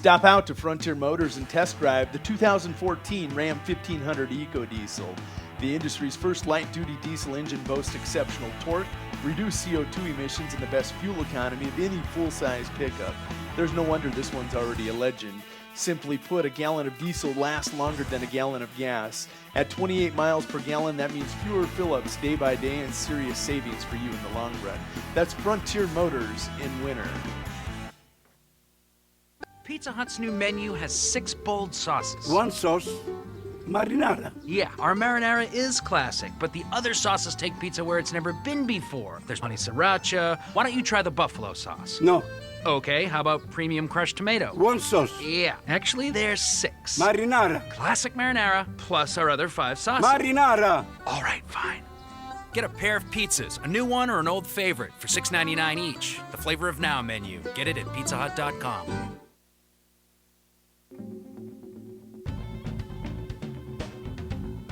Stop out to Frontier Motors and test drive the 2014 Ram 1500 EcoDiesel. The industry's first light-duty diesel engine boasts exceptional torque, reduced CO2 emissions, and the best fuel economy of any full-size pickup. There's no wonder this one's already a legend. Simply put, a gallon of diesel lasts longer than a gallon of gas. At 28 miles per gallon, that means fewer fill-ups day by day and serious savings for you in the long run. That's Frontier Motors in winter. Pizza Hut's new menu has 6 bold sauces. One sauce, marinara. Yeah, our marinara is classic, but the other sauces take pizza where it's never been before. There's honey sriracha. Why don't you try the buffalo sauce? No. Okay, how about premium crushed tomato? One sauce. Yeah, actually there's 6. Marinara. Classic marinara, plus our other 5 sauces. Marinara. All right, fine. Get a pair of pizzas, a new one or an old favorite, for $6.99 each. The Flavor of Now menu. Get it at pizzahut.com.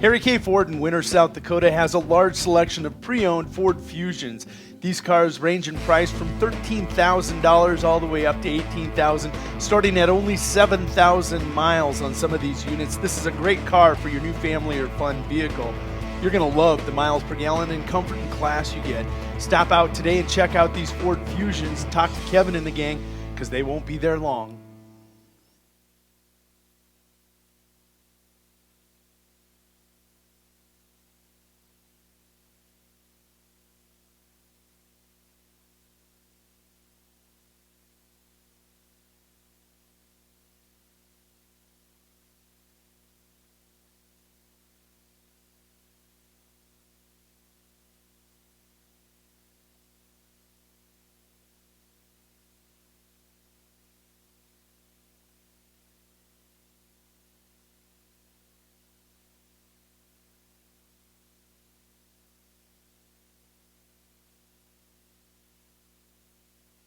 Harry K. Ford in Winter, South Dakota has a large selection of pre-owned Ford Fusions. These cars range in price from $13,000 all the way up to $18,000, starting at only 7,000 miles on some of these units. This is a great car for your new family or fun vehicle. You're going to love the miles per gallon and comfort and class you get. Stop out today and check out these Ford Fusions. Talk to Kevin and the gang, because they won't be there long.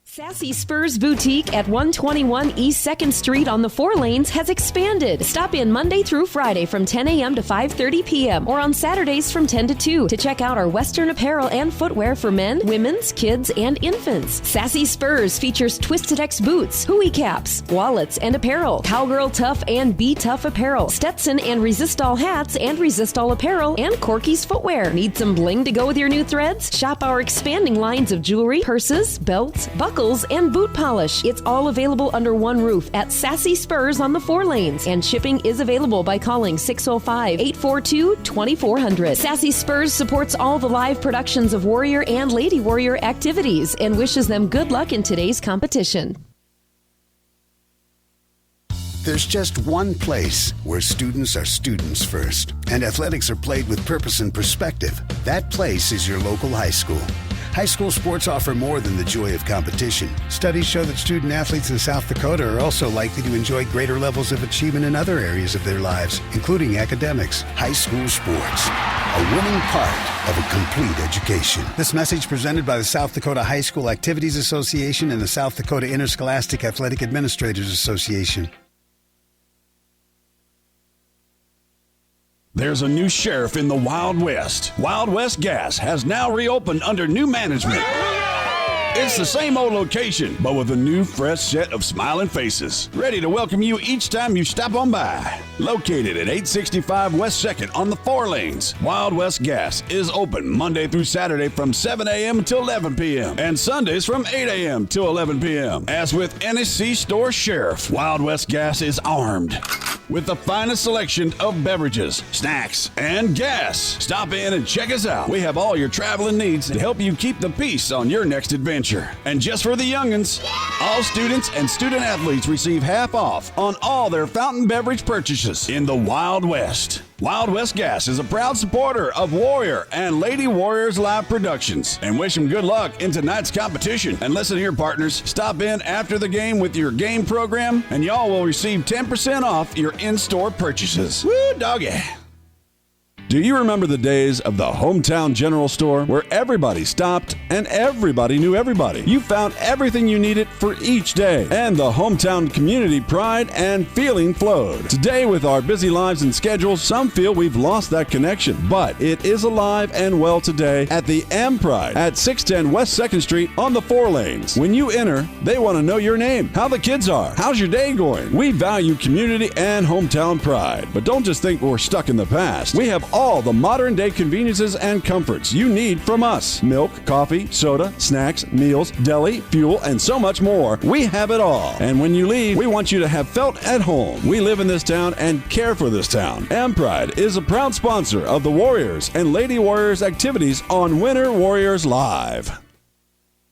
Sassy Spurs Boutique at 121 East 2nd Street on the 4 Lanes has expanded. Stop in Monday through Friday from 10 a.m. to 5:30 p.m. or on Saturdays from 10 to 2 to check out our Western apparel and footwear for men, women's, kids, and infants. Sassy Spurs features Twisted X boots, hooey caps, wallets, and apparel, Cowgirl Tough and Be Tough apparel, Stetson and Resistol hats and Resistol apparel, and Corky's footwear. Need some bling to go with your new threads? Shop our expanding lines of jewelry, purses, belts, buckles, and boot polish. It's all available under one roof at Sassy Spurs on the 4 Lanes, and shipping is available by calling 605-842-2400. Sassy Spurs supports all the live productions of Warrior and Lady Warrior activities and wishes them good luck in today's competition. There's just one place where students are students first, and athletics are played with purpose and perspective. That place is your local high school. High school sports offer more than the joy of competition. Studies show that student athletes in South Dakota are also likely to enjoy greater levels of achievement in other areas of their lives, including academics. High school sports, a winning part of a complete education. This message presented by the South Dakota High School Activities Association and the South Dakota Interscholastic Athletic Administrators Association. There's a new sheriff in the Wild West. Wild West Gas has now reopened under new management. It's the same old location, but with a new, fresh set of smiling faces, ready to welcome you each time you stop on by. Located at 865 West 2nd on the 4 Lanes, Wild West Gas is open Monday through Saturday from 7 a.m. until 11 p.m. and Sundays from 8 a.m. till 11 p.m. As with any C-store sheriff, Wild West Gas is armed with the finest selection of beverages, snacks, and gas. Stop in and check us out. We have all your traveling needs to help you keep the peace on your next adventure. And just for the youngins, all students and student athletes receive half off on all their fountain beverage purchases in the Wild West. Wild West Gas is a proud supporter of Warrior and Lady Warriors live productions, and wish them good luck in tonight's competition. And listen here, partners, stop in after the game with your game program, and y'all will receive 10% off your in-store purchases. Woo, doggy. Do you remember the days of the hometown general store where everybody stopped and everybody knew everybody? You found everything you needed for each day, and the hometown community pride and feeling flowed. Today, with our busy lives and schedules, some feel we've lost that connection, but it is alive and well today at the M Pride at 610 West 2nd Street on the 4 lanes. When you enter, they want to know your name, how the kids are, how's your day going. We value community and hometown pride, but don't just think we're stuck in the past. We have all the modern day conveniences and comforts you need from us. Milk, coffee, soda, snacks, meals, deli, fuel, and so much more. We have it all. And when you leave, we want you to have felt at home. We live in this town and care for this town. M Pride is a proud sponsor of the Warriors and Lady Warriors activities on Winter Warriors Live.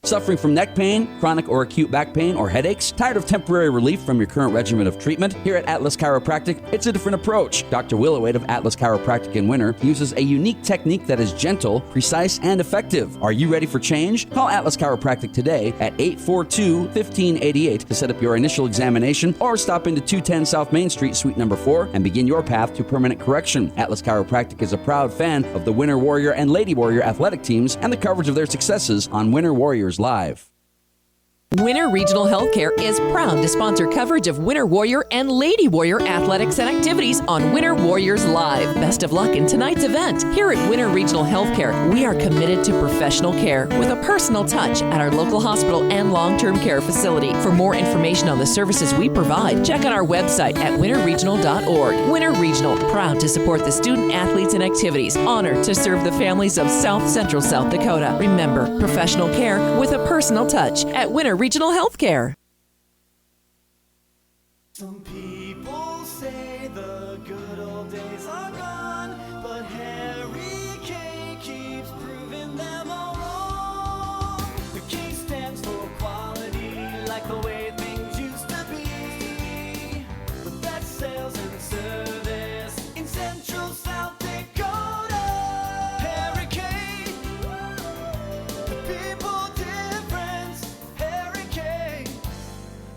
Suffering from neck pain, chronic or acute back pain, or headaches? Tired of temporary relief from your current regimen of treatment? Here at Atlas Chiropractic, it's a different approach. Dr. Willowade of Atlas Chiropractic in Winter uses a unique technique that is gentle, precise, and effective. Are you ready for change? Call Atlas Chiropractic today at 842-1588 to set up your initial examination, or stop into 210 South Main Street, Suite number 4, and begin your path to permanent correction. Atlas Chiropractic is a proud fan of the Winter Warrior and Lady Warrior athletic teams and the coverage of their successes on Winter Warriors Live. Winter Regional Healthcare is proud to sponsor coverage of Winter Warrior and Lady Warrior athletics and activities on Winter Warriors Live. Best of luck in tonight's event. Here at Winter Regional Healthcare, we are committed to professional care with a personal touch at our local hospital and long-term care facility. For more information on the services we provide, check out our website at winterregional.org. Winter Regional, proud to support the student athletes and activities. Honored to serve the families of South Central South Dakota. Remember, professional care with a personal touch at Winter Regional Healthcare. Some people say the good old days are gone, but Harry K keeps proving them all wrong. The K stands for quality, like the way things used to be. The best sales and service in Central South Dakota. Harry K, the people difference. Harry K,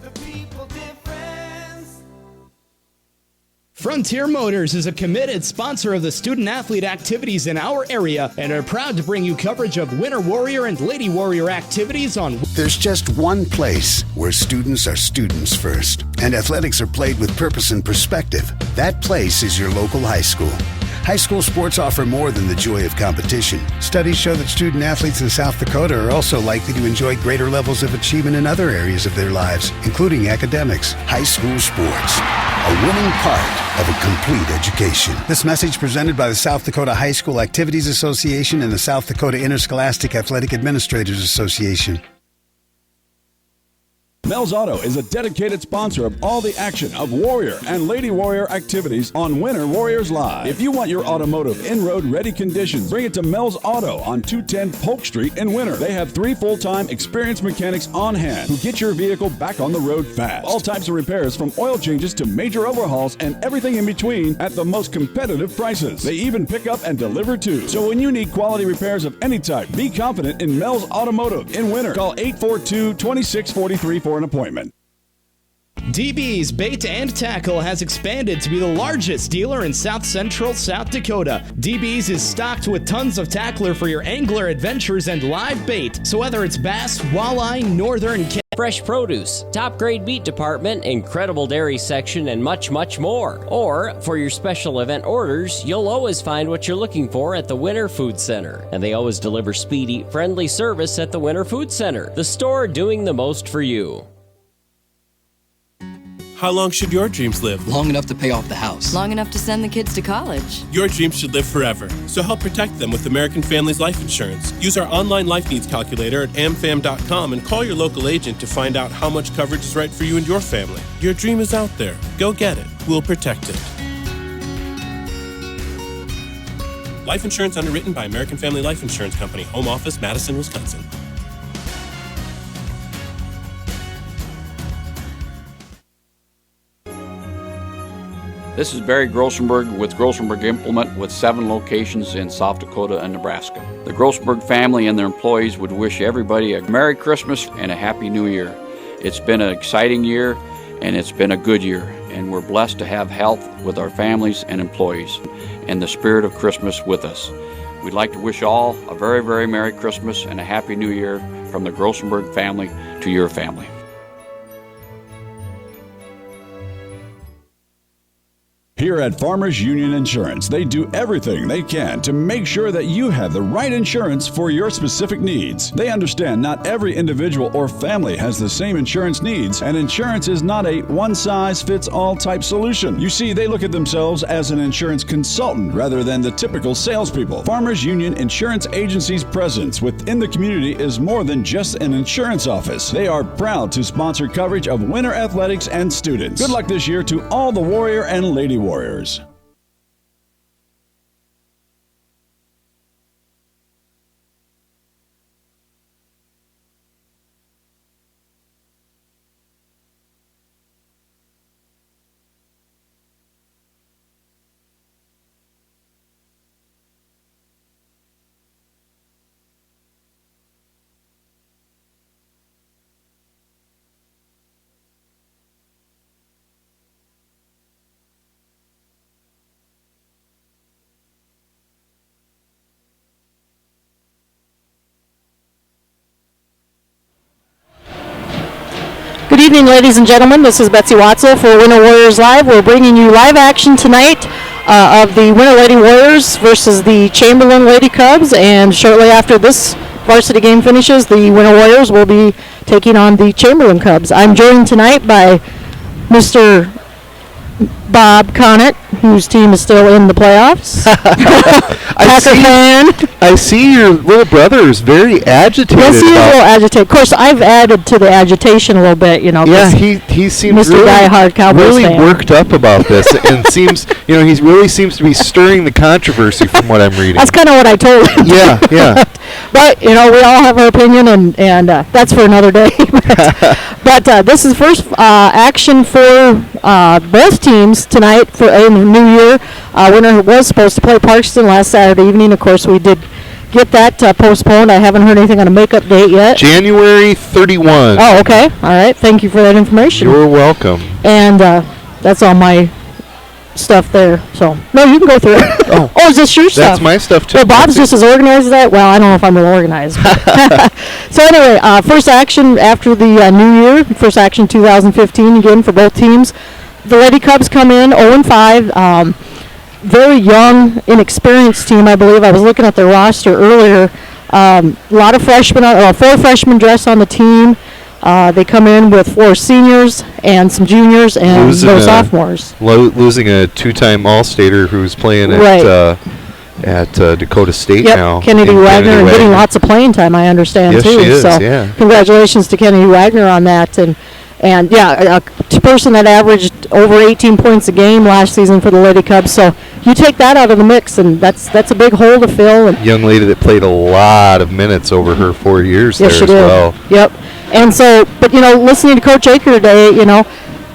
the people difference. Frontier Motors is a committed sponsor of the student-athlete activities in our area and are proud to bring you coverage of Winter Warrior and Lady Warrior activities on... There's just one place where students are students first, and athletics are played with purpose and perspective. That place is your local high school. High school sports offer more than the joy of competition. Studies show that student athletes in South Dakota are also likely to enjoy greater levels of achievement in other areas of their lives, including academics. High school sports, a winning part of a complete education. This message presented by the South Dakota High School Activities Association and the South Dakota Interscholastic Athletic Administrators Association. Mel's Auto is a dedicated sponsor of all the action of Warrior and Lady Warrior activities on Winter Warriors Live. If you want your automotive in-road ready conditions, bring it to Mel's Auto on 210 Polk Street in Winter. They have 3 full-time experienced mechanics on hand who get your vehicle back on the road fast. All types of repairs from oil changes to major overhauls and everything in between at the most competitive prices. They even pick up and deliver too. So when you need quality repairs of any type, be confident in Mel's Automotive in Winter. Call 842-2643 for an appointment. DB's Bait and Tackle has expanded to be the largest dealer in South Central South Dakota. DB's is stocked with tons of tackler for your angler adventures and live bait. So whether it's bass, walleye, northern, fresh produce, top grade meat department, incredible dairy section, and much, much more. Or for your special event orders, you'll always find what you're looking for at the Winter Food Center. And they always deliver speedy, friendly service at the Winter Food Center, the store doing the most for you. How long should your dreams live? Long enough to pay off the house. Long enough to send the kids to college. Your dreams should live forever. So help protect them with American Families Life Insurance. Use our online life needs calculator at amfam.com and call your local agent to find out how much coverage is right for you and your family. Your dream is out there. Go get it. We'll protect it. Life insurance underwritten by American Family Life Insurance Company. Home office, Madison, Wisconsin. This is Barry Grossenberg with Grossenberg Implement with 7 locations in South Dakota and Nebraska. The Grossenberg family and their employees would wish everybody a Merry Christmas and a Happy New Year. It's been an exciting year and it's been a good year. and we're blessed to have health with our families and employees and the spirit of Christmas with us. We'd like to wish all a very, very Merry Christmas and a Happy New Year from the Grossenberg family to your family. Here at Farmers Union Insurance, they do everything they can to make sure that you have the right insurance for your specific needs. They understand not every individual or family has the same insurance needs, and insurance is not a one-size-fits-all type solution. You see, they look at themselves as an insurance consultant rather than the typical salespeople. Farmers Union Insurance Agency's presence within the community is more than just an insurance office. They are proud to sponsor coverage of winter athletics and students. Good luck this year to all the Warrior and Lady Warriors. Good evening, ladies and gentlemen. This is Betsy Watzel for Winter Warriors Live. We're bringing you live action tonight of the Winter Lady Warriors versus the Chamberlain Lady Cubs. And shortly after this varsity game finishes, the Winter Warriors will be taking on the Chamberlain Cubs. I'm joined tonight by Mr. Bob Connett, whose team is still in the playoffs. I see your little brother is very agitated. Yes, he is a little agitated. Of course, I've added to the agitation a little bit, you know. Yeah, he seems Mr. Diehard Cowboys really fan. worked up about this, and seems, he really seems to be stirring the controversy from what I'm reading. That's kind of what I told him. Yeah. But, we all have our opinion, and that's for another day. but this is first action for both teams tonight for in the new year. Winter was supposed to play Parkston last Saturday evening. Of course, we did get that postponed. I haven't heard anything on a makeup date yet. January 31. Oh, okay. All right. Thank you for that information. You're welcome. And that's all my stuff there. So, no, you can go through it. Oh, is this your stuff? That's my stuff, too. Well, Bob's just as organized as that. Well, I don't know if I'm real organized. So, anyway, first action after the new year, first action 2015 again for both teams. The Lady Cubs come in 0-5. Very young, inexperienced team, I believe. I was looking at their roster earlier. A lot of freshmen, 4 freshmen dressed on the team. They come in with 4 seniors and some juniors and no sophomores. Losing a 2-time All-Stater who's playing at Dakota State now. Kennedy Wagner, and getting lots of playing time, I understand, yes, too. She is, so congratulations to Kennedy Wagner on that. And yeah, a person that averaged over 18 points a game last season for the Lady Cubs. So you take that out of the mix, and that's a big hole to fill. And young lady that played a lot of minutes over her 4 years yes, there as well. Yep. And so, but listening to Coach Aker today,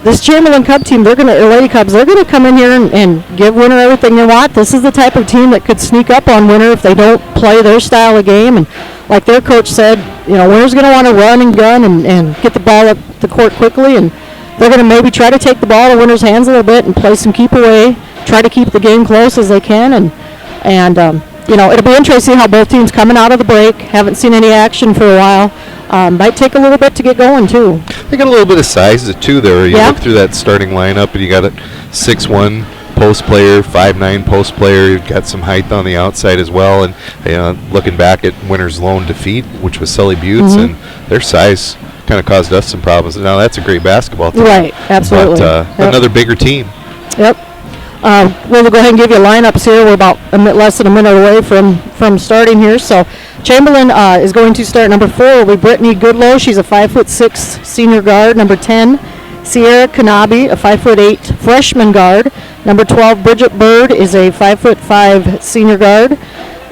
this Chamberlain Cub team, Lady Cubs, they're gonna come in here and give Winter everything they want. This is the type of team that could sneak up on Winter if they don't play their style of game. And like their coach said, Winter's gonna want to run and gun and get the ball up the court quickly, and they're gonna maybe try to take the ball out of Winter's hands a little bit and play some keep away, try to keep the game close as they can, and it'll be interesting how both teams coming out of the break. Haven't seen any action for a while. Might take a little bit to get going, too. They got a little bit of size, too, there. You look through that starting lineup, and you got a 6'1" post player, 5'9" post player. You've got some height on the outside as well. And looking back at Winter's lone defeat, which was Sully Buttes, and their size kind of caused us some problems. Now, that's a great basketball team. Right, absolutely. But another bigger team. Yep. We'll go ahead and give you lineups here. We're about less than a minute away from starting here. So Chamberlain is going to start. Number 4 will be Brittany Goodlow. She's a 5'6" senior guard. Number 10, Sierra Kanabi, a 5'8" freshman guard. Number 12, Bridget Bird is a 5'5" senior guard.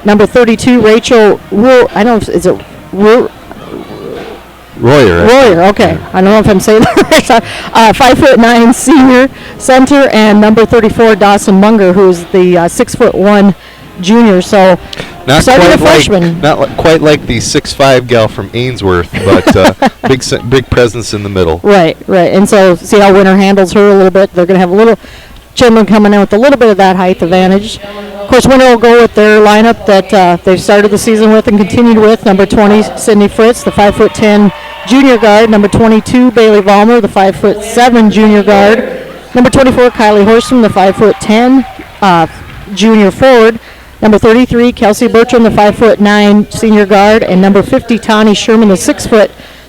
Number 32, Rachel Royer. Royer, okay. Yeah. I don't know if I'm saying that right. 5'9" senior center, and number 34, Dawson Munger, who's the 6'1" junior. So Not excited quite a freshman. quite like the 6'5" gal from Ainsworth, but big presence in the middle. Right. And so see how Winter handles her a little bit. They're going to have a little Chamberlain coming in with a little bit of that height advantage. Of course, Winter will go with their lineup that they've started the season with and continued with. Number 20, Sydney Fritz, the 5'10" junior guard. Number 22, Bailey Vollmer, the 5'7" junior guard. Number 24, Kylie Horstman, the 5'10" junior forward. Number 33, Kelsey Bertram, the 5'9" senior guard. And number 50, Tani Sherman, the 6'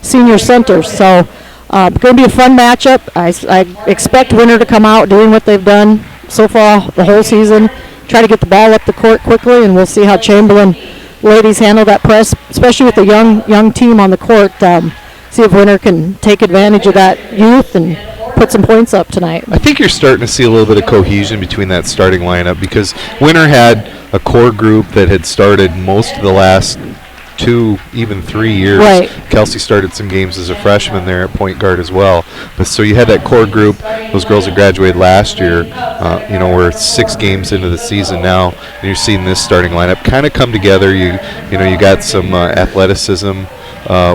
senior center. So going to be a fun matchup. I expect Winter to come out doing what they've done so far the whole season, try to get the ball up the court quickly, and we'll see how Chamberlain ladies handle that press, especially with the young team on the court. See if Winter can take advantage of that youth and put some points up tonight. I think you're starting to see a little bit of cohesion between that starting lineup because Winter had a core group that had started most of the last 2, even 3 years. Right. Kelsey started some games as a freshman there at point guard as well. But so you had that core group. Those girls that graduated last year. We're 6 games into the season now, and you're seeing this starting lineup kind of come together. You got some athleticism.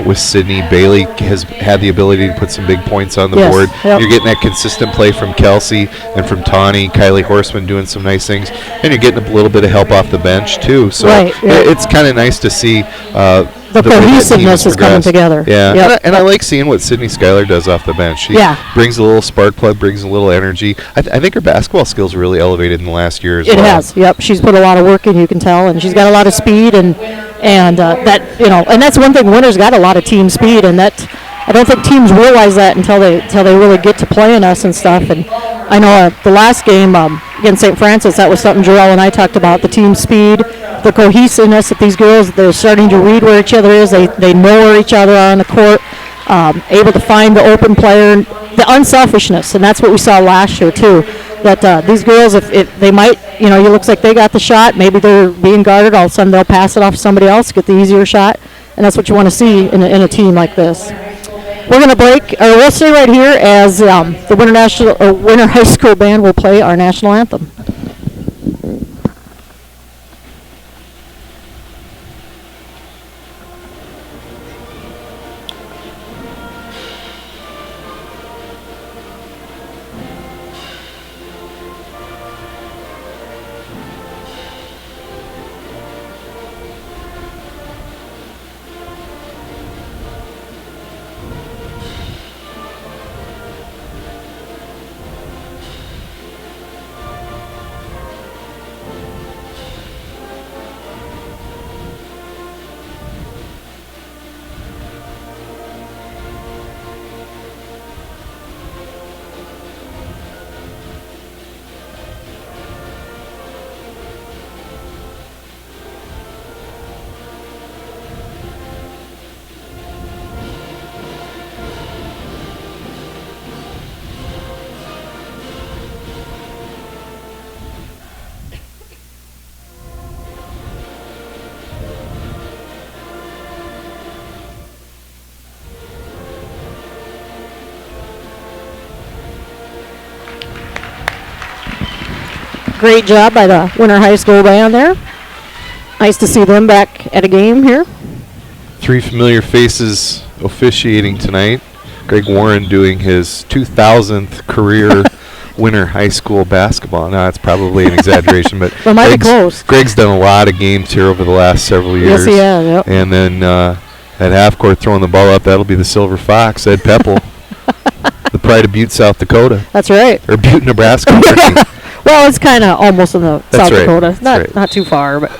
With Sydney. Bailey has had the ability to put some big points on the board. Yep. You're getting that consistent play from Kelsey and from Tawny. Kylie Horstman doing some nice things. And you're getting a little bit of help off the bench, too. So it's kind of nice to see the cohesiveness is coming together. Yeah, Yep. and I like seeing what Sydney Schuyler does off the bench. She brings a little spark plug, brings a little energy. I think her basketball skills are really elevated in the last year as well. It has, yep. She's put a lot of work in, you can tell, and she's got a lot of speed, and that's one thing. Winter's got a lot of team speed, and that I don't think teams realize that until they really get to playing us and stuff. And I know the last game against St. Francis, that was something Jarrell and I talked about, the team speed, the cohesiveness that these girls, they're starting to read where each other is. They know where each other are on the court, able to find the open player, the unselfishness, and that's what we saw last year too. That these girls, if they might, it looks like they got the shot, maybe they're being guarded, all of a sudden they'll pass it off to somebody else, get the easier shot, and that's what you want to see in a team like this. We're going to we'll stay right here as the Winter High School Band will play our national anthem. Great job by the Winter High School Band there. Nice to see them back at a game here. 3 familiar faces officiating tonight. Greg Warren doing his 2000th career Winter High School basketball. Now, it's probably an exaggeration, but It might be close. Greg's done a lot of games here over the last several years. Yes, he has, yep. And then at half court throwing the ball up, that'll be the Silver Fox, Ed Pepple, the pride of Butte, South Dakota. That's right. Or Butte, Nebraska. Well, it's kind of almost in the South right. Dakota. That's Not too far, but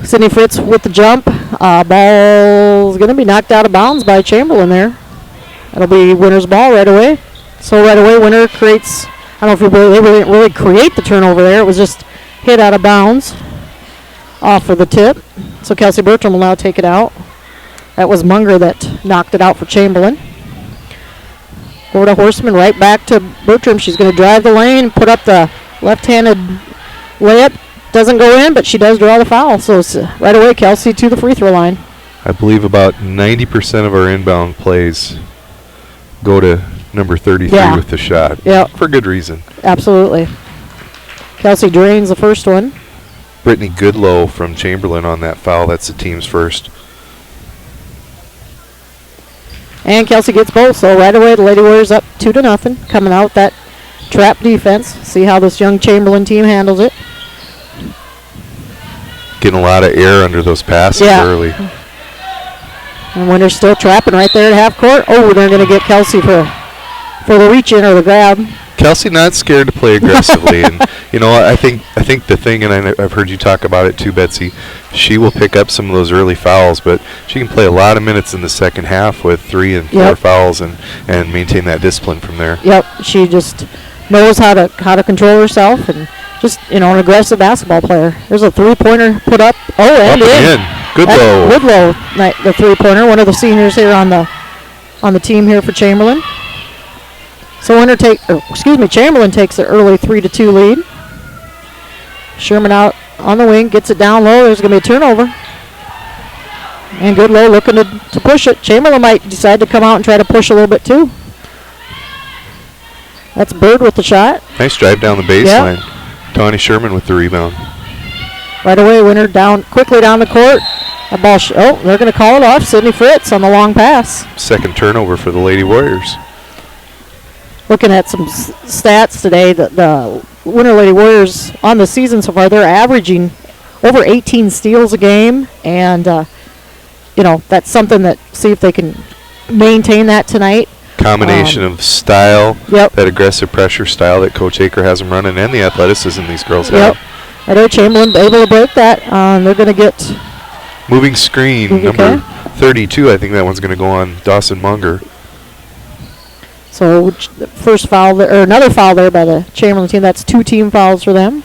Sydney Fritz with the jump. Ball's going to be knocked out of bounds by Chamberlain there. That'll be Winter's ball right away. So right away, Winter creates, I don't know if they didn't really create the turnover there. It was just hit out of bounds off of the tip. So Kelsey Bertram will now take it out. That was Munger that knocked it out for Chamberlain. Over to Horstman, right back to Bertram. She's going to drive the lane, put up the left-handed layup. Doesn't go in, but she does draw the foul. So it's right away, Kelsey to the free throw line. I believe about 90% of our inbound plays go to number 33 with the shot. Yep. For good reason. Absolutely. Kelsey drains the first one. Brittany Goodlow from Chamberlain on that foul. That's the team's first. And Kelsey gets both, so right away the Lady Warriors up 2-0, coming out that trap defense. See how this young Chamberlain team handles it. Getting a lot of air under those passes early. And when they're still trapping right there at half court, they're going to get Kelsey for the reach in or the grab. Kelsey not scared to play aggressively, and I think the thing, and I've heard you talk about it too, Betsy. She will pick up some of those early fouls, but she can play a lot of minutes in the second half with 3 and 4 fouls and maintain that discipline from there. Yep, she just knows how to control herself and just an aggressive basketball player. There's a 3-pointer put up. And in. Goodlow. Goodlow, the 3-pointer, one of the seniors here on the team here for Chamberlain. So Chamberlain takes an early 3-2 lead. Sherman out on the wing, gets it down low. There's going to be a turnover. And Goodlow looking to push it. Chamberlain might decide to come out and try to push a little bit too. That's Bird with the shot. Nice drive down the baseline. Tawny Sherman with the rebound. Right away, Winter quickly down the court. That ball. They're going to call it off. Sydney Fritz on the long pass. Second turnover for the Lady Warriors. Looking at some stats today, the Winter Lady Warriors on the season so far, they're averaging over 18 steals a game, and that's something that see if they can maintain that tonight. Combination of style, that aggressive pressure style that Coach Aker has them running, and the athleticism these girls have. I know Chamberlain able to break that. They're going to get moving screen number 32. I think that one's going to go on Dawson Munger. So first foul there, or another foul there by the Chamberlain team. That's 2 team fouls for them.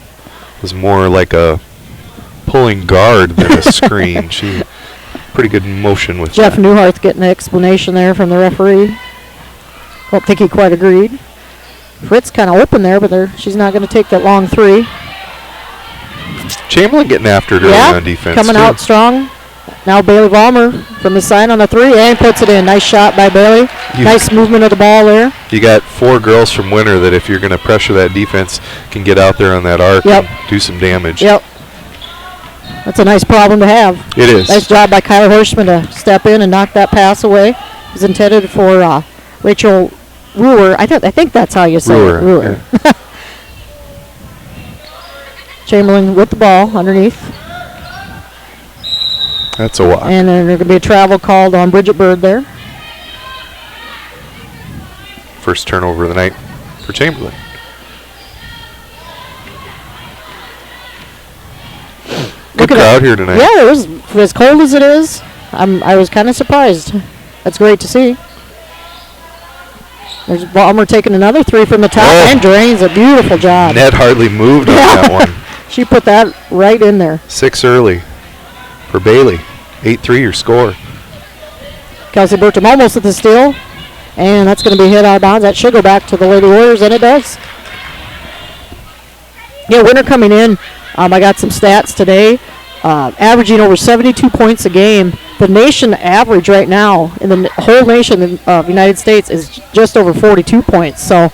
It was more like a pulling guard than a screen. She pretty good motion with Jeff that. Newharth getting an explanation there from the referee. Don't think he quite agreed. Fritz kind of open there, but she's not going to take that long 3. Chamberlain getting after it early on defense. Coming out strong. Now Bailey Ballmer from the side on the 3 and puts it in. Nice shot by Bailey. Nice movement of the ball there. You got 4 girls from Winter that if you're going to pressure that defense can get out there on that arc and do some damage. Yep. That's a nice problem to have. It is. Nice job by Kyler Hirschman to step in and knock that pass away. It was intended for Rachel Ruhr. I think that's how you say it. Ruhr. Yeah. Chamberlain with the ball underneath. That's a walk. And then there's going to be a travel called on Bridget Bird there. First turnover of the night for Chamberlain. Good crowd here tonight. Yeah, it was as cold as it is. I was kind of surprised. That's great to see. There's Ballmer taking another 3 from the top and drains. A beautiful job. Ned hardly moved on that one. She put that right in there. 6 early for Bailey. 8-3 your score. Kelsey Bertram almost at the steal. And that's going to be hit out of bounds. That should go back to the Lady Warriors, and it does. Yeah, Winter coming in. I got some stats today. Averaging over 72 points a game. The nation average right now in the whole nation of the United States is just over 42 points. So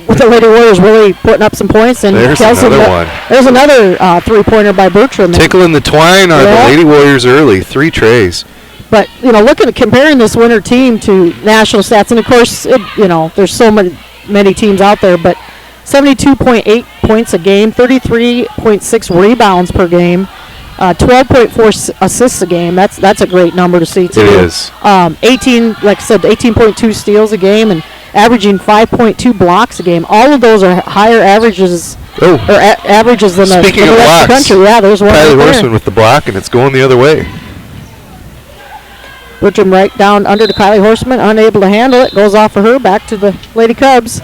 with the Lady Warriors really putting up some points. And there's Kelsey, another one. There's another 3-pointer by Bertram. Tickling the twine are the Lady Warriors early. 3 trays. But, looking at comparing this Winter team to national stats, and of course, there's so many teams out there, but 72.8 points a game, 33.6 rebounds per game, 12.4 assists a game. That's a great number to see, too. It is. 18.2 steals a game and averaging 5.2 blocks a game. All of those are higher averages averages than the rest of the country. Yeah, there's one Kylie right Horseman with the block, and it's going the other way. Bertram right down under to Kylie Horseman, unable to handle it. Goes off for her, back to the Lady Cubs.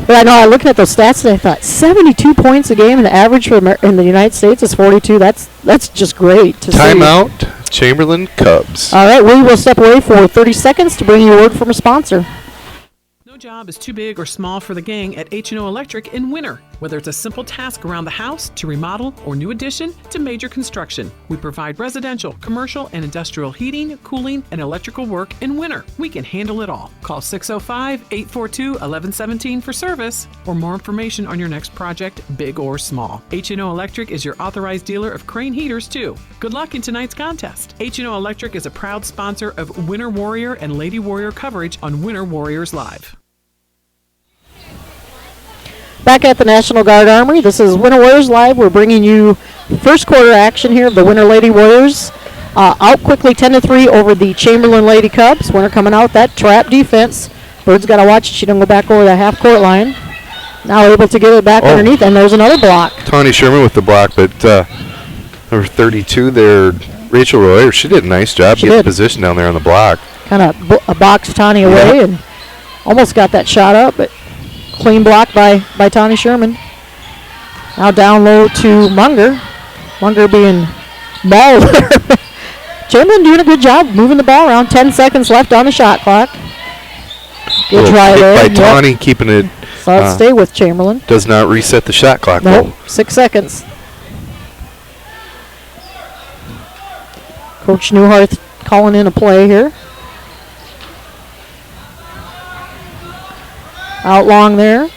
But I know, I looking at those stats today, I thought 72 points a game, and the average for in the United States is 42. That's just great to see. Timeout, Chamberlain Cubs. All right, we will step away for 30 seconds to bring you a word from a sponsor. No job is too big or small for the gang at H&O Electric in Winter. Whether it's a simple task around the house, to remodel, or new addition, to major construction, we provide residential, commercial, and industrial heating, cooling, and electrical work in winter. We can handle it all. Call 605-842-1117 for service or more information on your next project, big or small. H&O Electric is your authorized dealer of Crane heaters, too. Good luck in tonight's contest. H&O Electric is a proud sponsor of Winter Warrior and Lady Warrior coverage on Winter Warriors Live. Back at the National Guard Armory, this is Winter Warriors Live. We're bringing you first quarter action here of the Winter Lady Warriors. Out quickly 10-3 over the Chamberlain Lady Cubs. Winter coming out that trap defense. Bird's got to watch it. She don't go back over the half-court line. Now able to get it back underneath, and there's another block. Tawny Sherman with the block, but number 32 there, Rachel Royer, she did a nice job getting position down there on the block. Kind of boxed Tawny away and almost got that shot up, but clean block by Tawny Sherman. Now down low to Munger. Munger being mauled there. Chamberlain doing a good job moving the ball around. 10 seconds left on the shot clock. Good try there. By Tawny keeping it. So let's stay with Chamberlain. Does not reset the shot clock. Nope, 6 seconds. Coach Newhart calling in a play here. Out long there.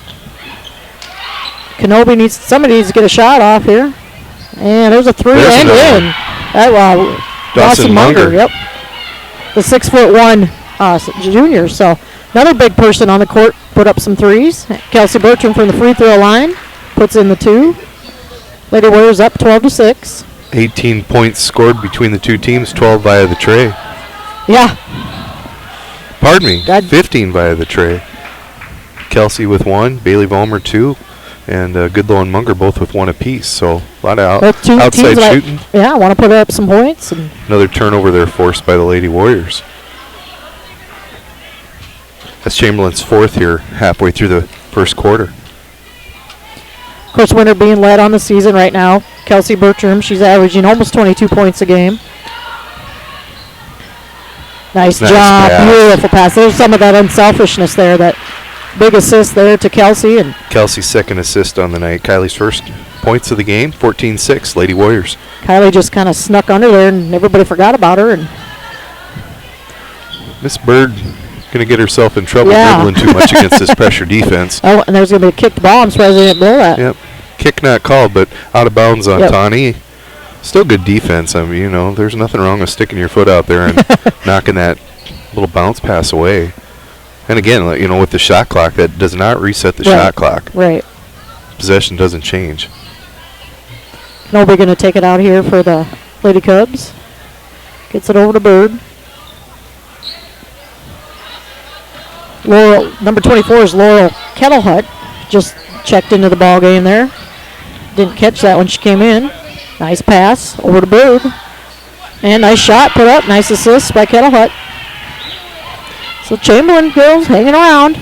Kenobi somebody needs to get a shot off here. And there's a three and in. Dawson Munger. Yep. The 6'1" junior. So another big person on the court put up some threes. Kelsey Bertram from the free throw line puts in the 2. Lady Warriors up 12-6. 18 points scored between the two teams, 12 via the tray. Yeah. Pardon me, 15 via the tray. Kelsey with 1, Bailey Vollmer 2, and Goodlow and Munger both with 1 apiece. So a lot of outside shooting. I want to put up some points. And another turnover there forced by the Lady Warriors. That's Chamberlain's 4th here, halfway through the first quarter. Of course, Winter being led on the season right now. Kelsey Bertram, she's averaging almost 22 points a game. Nice job, pass. Beautiful pass. There's some of that unselfishness there, that big assist there to Kelsey. And Kelsey's 2nd assist on the night. Kylie's 1st points of the game, 14-6, Lady Warriors. Kylie just kind of snuck under there, and everybody forgot about her. And Miss Bird going to get herself in trouble dribbling too much against this pressure defense. Oh, and there's going to be a kicked ball. I'm surprised they didn't blow that. Yep. Kick not called, but out of bounds on Tawny. Still good defense. I mean, there's nothing wrong with sticking your foot out there and knocking that little bounce pass away. And again, with the shot clock, that does not reset the shot clock. Right. Possession doesn't change. Nobody going to take it out here for the Lady Cubs. Gets it over to Bird. Laurel, number 24 is Laurel Kettlehut. Just checked into the ball game there. Didn't catch that when she came in. Nice pass over to Bird. And nice shot put up. Nice assist by Kettlehut. So Chamberlain girls hanging around.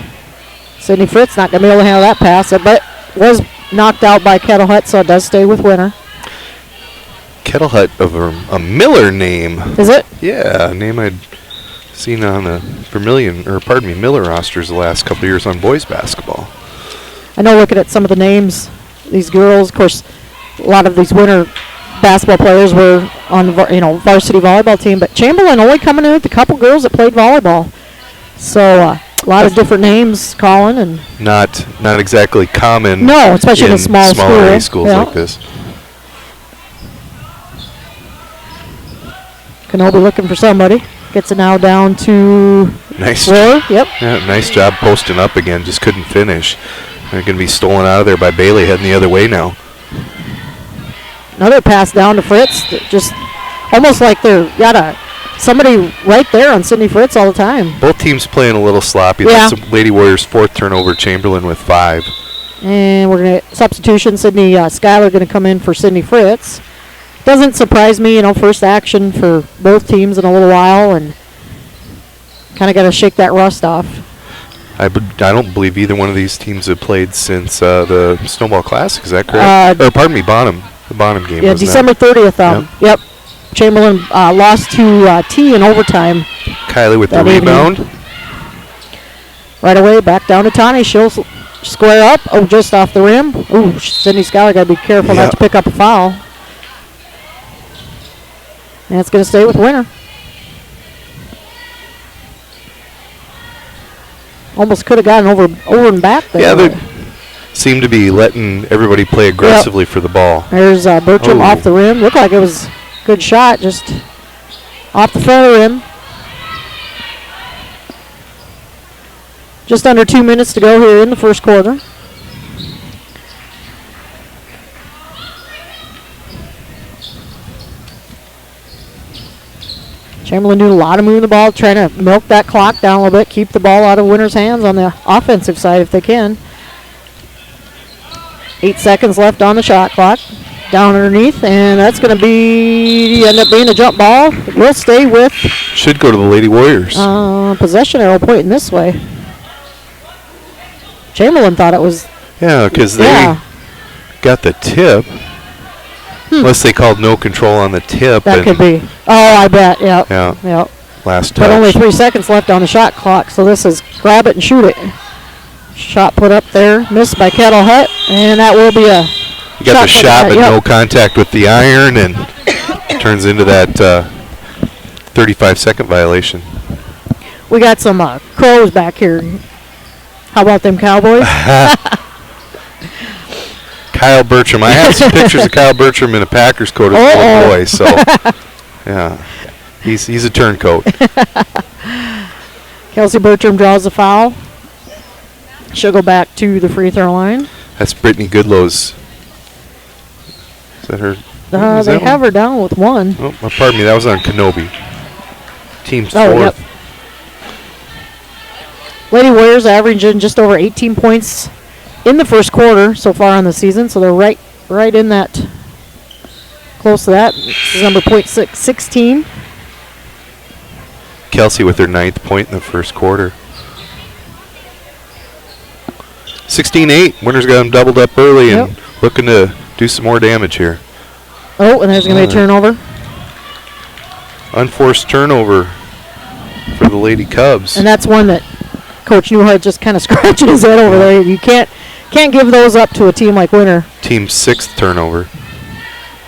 Sydney Fritz not going to be able to handle that pass, but was knocked out by Kettlehut, so it does stay with Winter. Kettlehut of a Miller name. Is it? Yeah, a name I'd seen on the Miller rosters the last couple of years on boys basketball. I know looking at some of the names, these girls, of course, a lot of these Winter basketball players were on the varsity volleyball team, but Chamberlain only coming in with a couple girls that played volleyball. So a lot of different names calling, and not exactly common. No, especially in a smaller A schools like this. Kenobi looking for somebody. Gets it now down to nice. Yep. Yeah, nice job posting up again. Just couldn't finish. They're going to be stolen out of there by Bailey, heading the other way now. Another pass down to Fritz. Just almost like they're got somebody right there on Sydney Fritz all the time. Both teams playing a little sloppy. Yeah. That's the Lady Warriors' 4th turnover. Chamberlain with 5. And we're going to substitution. Sydney Schuyler going to come in for Sydney Fritz. Doesn't surprise me, first action for both teams in a little while, and kind of got to shake that rust off. I don't believe either one of these teams have played since the Snowball Classic. Is that correct? Bonham. The Bonham game. Yeah, December 30th. Yep. Chamberlain lost to T in overtime. Kylie with the rebound. Right away, back down to Tawny. She'll Square up. Oh, just off the rim. Ooh, Sydney Schuyler got to be careful not to pick up a foul. And it's going to stay with Winter. Almost could have gotten over and back there. Yeah, they seem to be letting everybody play aggressively for the ball. There's Bertram off the rim. Looked like it was a good shot, just off the front of the rim. Just under 2 minutes to go here in the first quarter. Chamberlain doing a lot of moving the ball, trying to milk that clock down a little bit, keep the ball out of Winter's hands on the offensive side if they can. 8 seconds left on the shot clock. Down underneath, and that's going to end up being a jump ball. We'll stay with. Should go to the Lady Warriors. Possession arrow pointing this way. Chamberlain thought it was. Yeah, because they got the tip. Unless they called no control on the tip. That could be. Oh, I bet. Yep. Yeah. Yep. Last touch. But only 3 seconds left on the shot clock, so this is grab it and shoot it. Shot put up there, missed by Kettle Hut, and that will be a. You got the shot, but no contact with the iron, and turns into that 35-second violation. We got some crows back here. How about them Cowboys? Kyle Bertram. I have some pictures of Kyle Bertram in a Packers coat as a little boy, so yeah, he's a turncoat. Kelsey Bertram draws a foul. She'll go back to the free throw line. That's Brittany Goodlow's. Is that her? They have her down with one. Oh, pardon me. That was on Kenobi. Team's fourth. Yep. Lady Warriors averaging just over 18 points in the first quarter so far on the season, so they're right in that, close to that. This is number 16. Kelsey with her 9th point in the first quarter. 16-8. Winners got them doubled up early and looking to do some more damage here. Oh, and there's going to be a turnover. Unforced turnover for the Lady Cubs. And that's one that Coach Newhart just kind of scratching his head over there. You can't give those up to a team like Winter. Team's 6th turnover.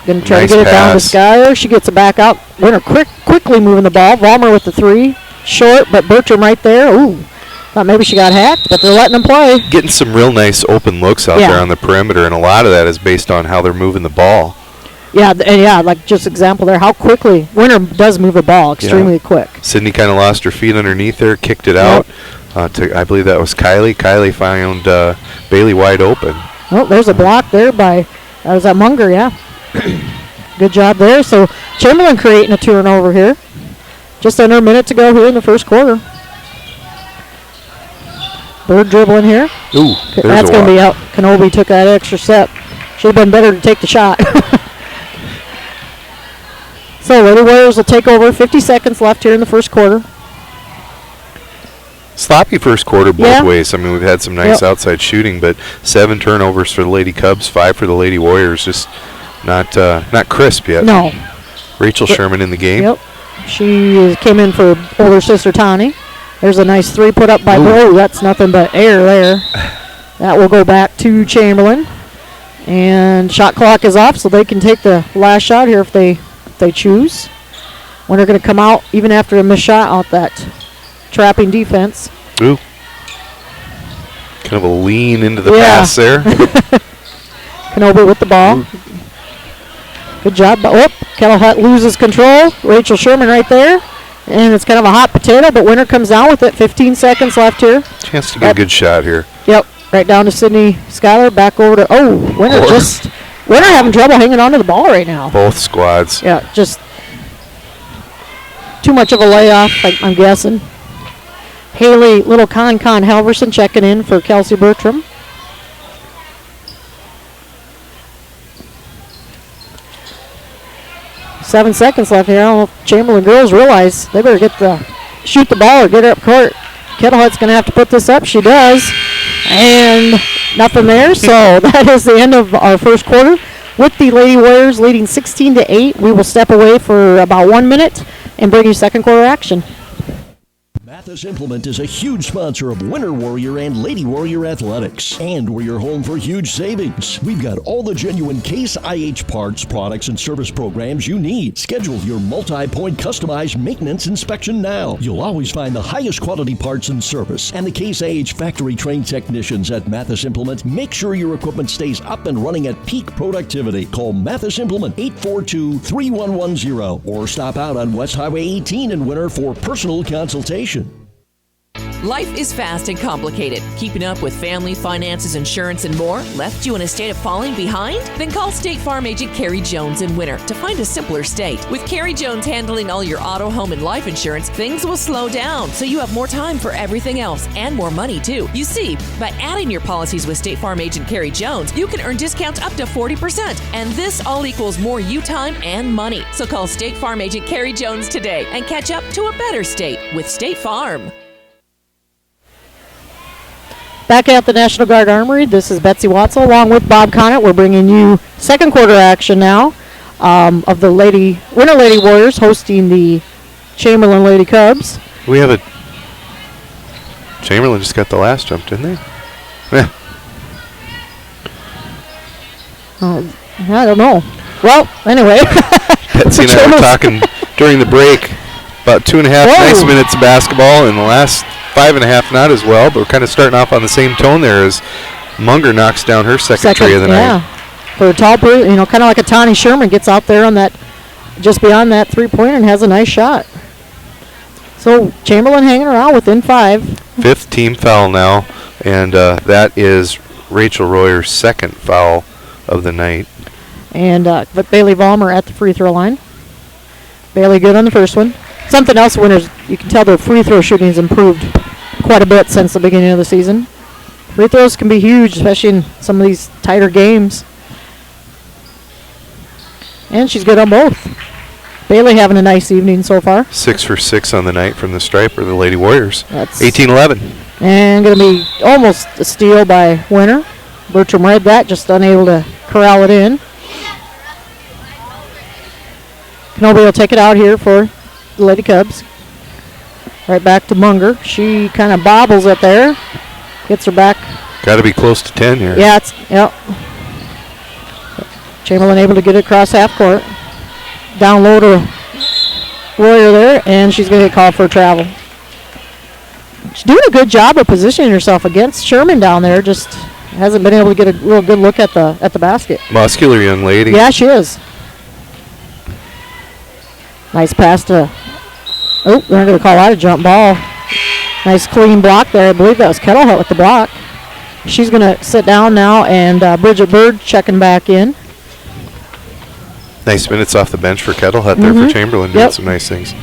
Going to try to get it down to Schuyler. She gets it back out. Winter quickly moving the ball. Vollmer with the 3. Short, but Bertram right there. Ooh. Thought maybe she got hacked, but they're letting them play. Getting some real nice open looks out there on the perimeter, and a lot of that is based on how they're moving the ball. Yeah, like just example there, how quickly Winter does move the ball extremely quick. Sydney kind of lost her feet underneath there, kicked it out. I believe that was Kylie. Kylie found Bailey wide open. Oh, there's a block there that was at Munger, yeah. Good job there. So Chamberlain creating a turnover here. Just under a minute to go here in the first quarter. Bird dribbling here. Ooh, that's going to be out. Kenobi took that extra step. Should have been better to take the shot. So Lady Warriors will take over. 50 seconds left here in the first quarter. Sloppy first quarter both ways. I mean, we've had some nice outside shooting, but 7 turnovers for the Lady Cubs, 5 for the Lady Warriors. Just not crisp yet. No. Rachel Sherman in the game. Yep. She came in for older sister Tani. There's a nice 3 put up by Bo. That's nothing but air there. That will go back to Chamberlain. And shot clock is off, so they can take the last shot here if they choose. When they're going to come out, even after a missed shot, out that trapping defense. Ooh. Kind of a lean into the pass there. Kenobi with the ball. Ooh. Good job. Kettle Hut loses control. Rachel Sherman right there. And it's kind of a hot potato, but Winter comes down with it. 15 seconds left here. Chance to get a good shot here. Yep. Right down to Sydney Schuyler. Back over to, Winter having trouble hanging on to the ball right now. Both squads. Yeah, just too much of a layoff, I'm guessing. Haley Little Con Halverson checking in for Kelsey Bertram. Seven seconds left here. I don't know if Chamberlain girls realize they better shoot the ball or get her up court. Kettle Hut's going to have to put this up. She does. And nothing there. So that is the end of our first quarter. With the Lady Warriors leading 16-8, we will step away for about 1 minute and bring you second quarter action. Mathis Implement is a huge sponsor of Winter Warrior and Lady Warrior Athletics. And we're your home for huge savings. We've got all the genuine Case IH parts, products, and service programs you need. Schedule your multi-point customized maintenance inspection now. You'll always find the highest quality parts and service. And the Case IH factory-trained technicians at Mathis Implement make sure your equipment stays up and running at peak productivity. Call Mathis Implement 842-3110 or stop out on West Highway 18 in Winter for personal consultation. Life is fast and complicated. Keeping up with family, finances, insurance, and more left you in a state of falling behind? Then call State Farm agent Carrie Jones in Winter to find a simpler state. With Carrie Jones handling all your auto, home, and life insurance, things will slow down so you have more time for everything else and more money too. You see, by adding your policies with State Farm agent Carrie Jones, you can earn discounts up to 40%. And this all equals more you time and money. So call State Farm agent Carrie Jones today and catch up to a better state with State Farm. Back at the National Guard Armory, this is Betsy Watzel along with Bob Connett. We're bringing you second quarter action now of the Winter Lady Warriors hosting the Chamberlain Lady Cubs. We have Chamberlain just got the last jump, didn't they? Yeah. I don't know. Well, anyway. Betsy and I were talking during the break about 2.5 nice minutes of basketball, and the last 5.5 not as well, but we're kind of starting off on the same tone there as Munger knocks down her second tray of the night. For a tall person, kind of like a Tawny Sherman, gets out there on that, just beyond that three-pointer and has a nice shot. So Chamberlain hanging around within 5. Fifth team foul now, and that is Rachel Royer's second foul of the night. And but Bailey Vollmer at the free throw line. Bailey good on the first one. Something else, winners, you can tell their free throw shooting has improved quite a bit since the beginning of the season. Free throws can be huge, especially in some of these tighter games. And she's good on both. Bailey having a nice evening so far. 6 for 6 on the night from the striper, the Lady Warriors. That's 18-11. And going to be almost a steal by Winter. Bertram read that, just unable to corral it in. Kenobi will take it out here for the Lady Cubs. Right back to Munger. She kind of bobbles it there. Gets her back. Got to be close to 10 here. Yeah, Chamberlain able to get it across half court. Down low to Warrior there, and she's going to get called for a travel. She's doing a good job of positioning herself against Sherman down there. Just hasn't been able to get a real good look at the basket. Muscular young lady. Yeah, she is. Nice pass to. Oh, they're not going to call out a jump ball. Nice clean block there. I believe that was Kettlehut with the block. She's going to sit down now, and Bridget Bird checking back in. Nice minutes off the bench for Kettlehut there for Chamberlain. Doing some nice things.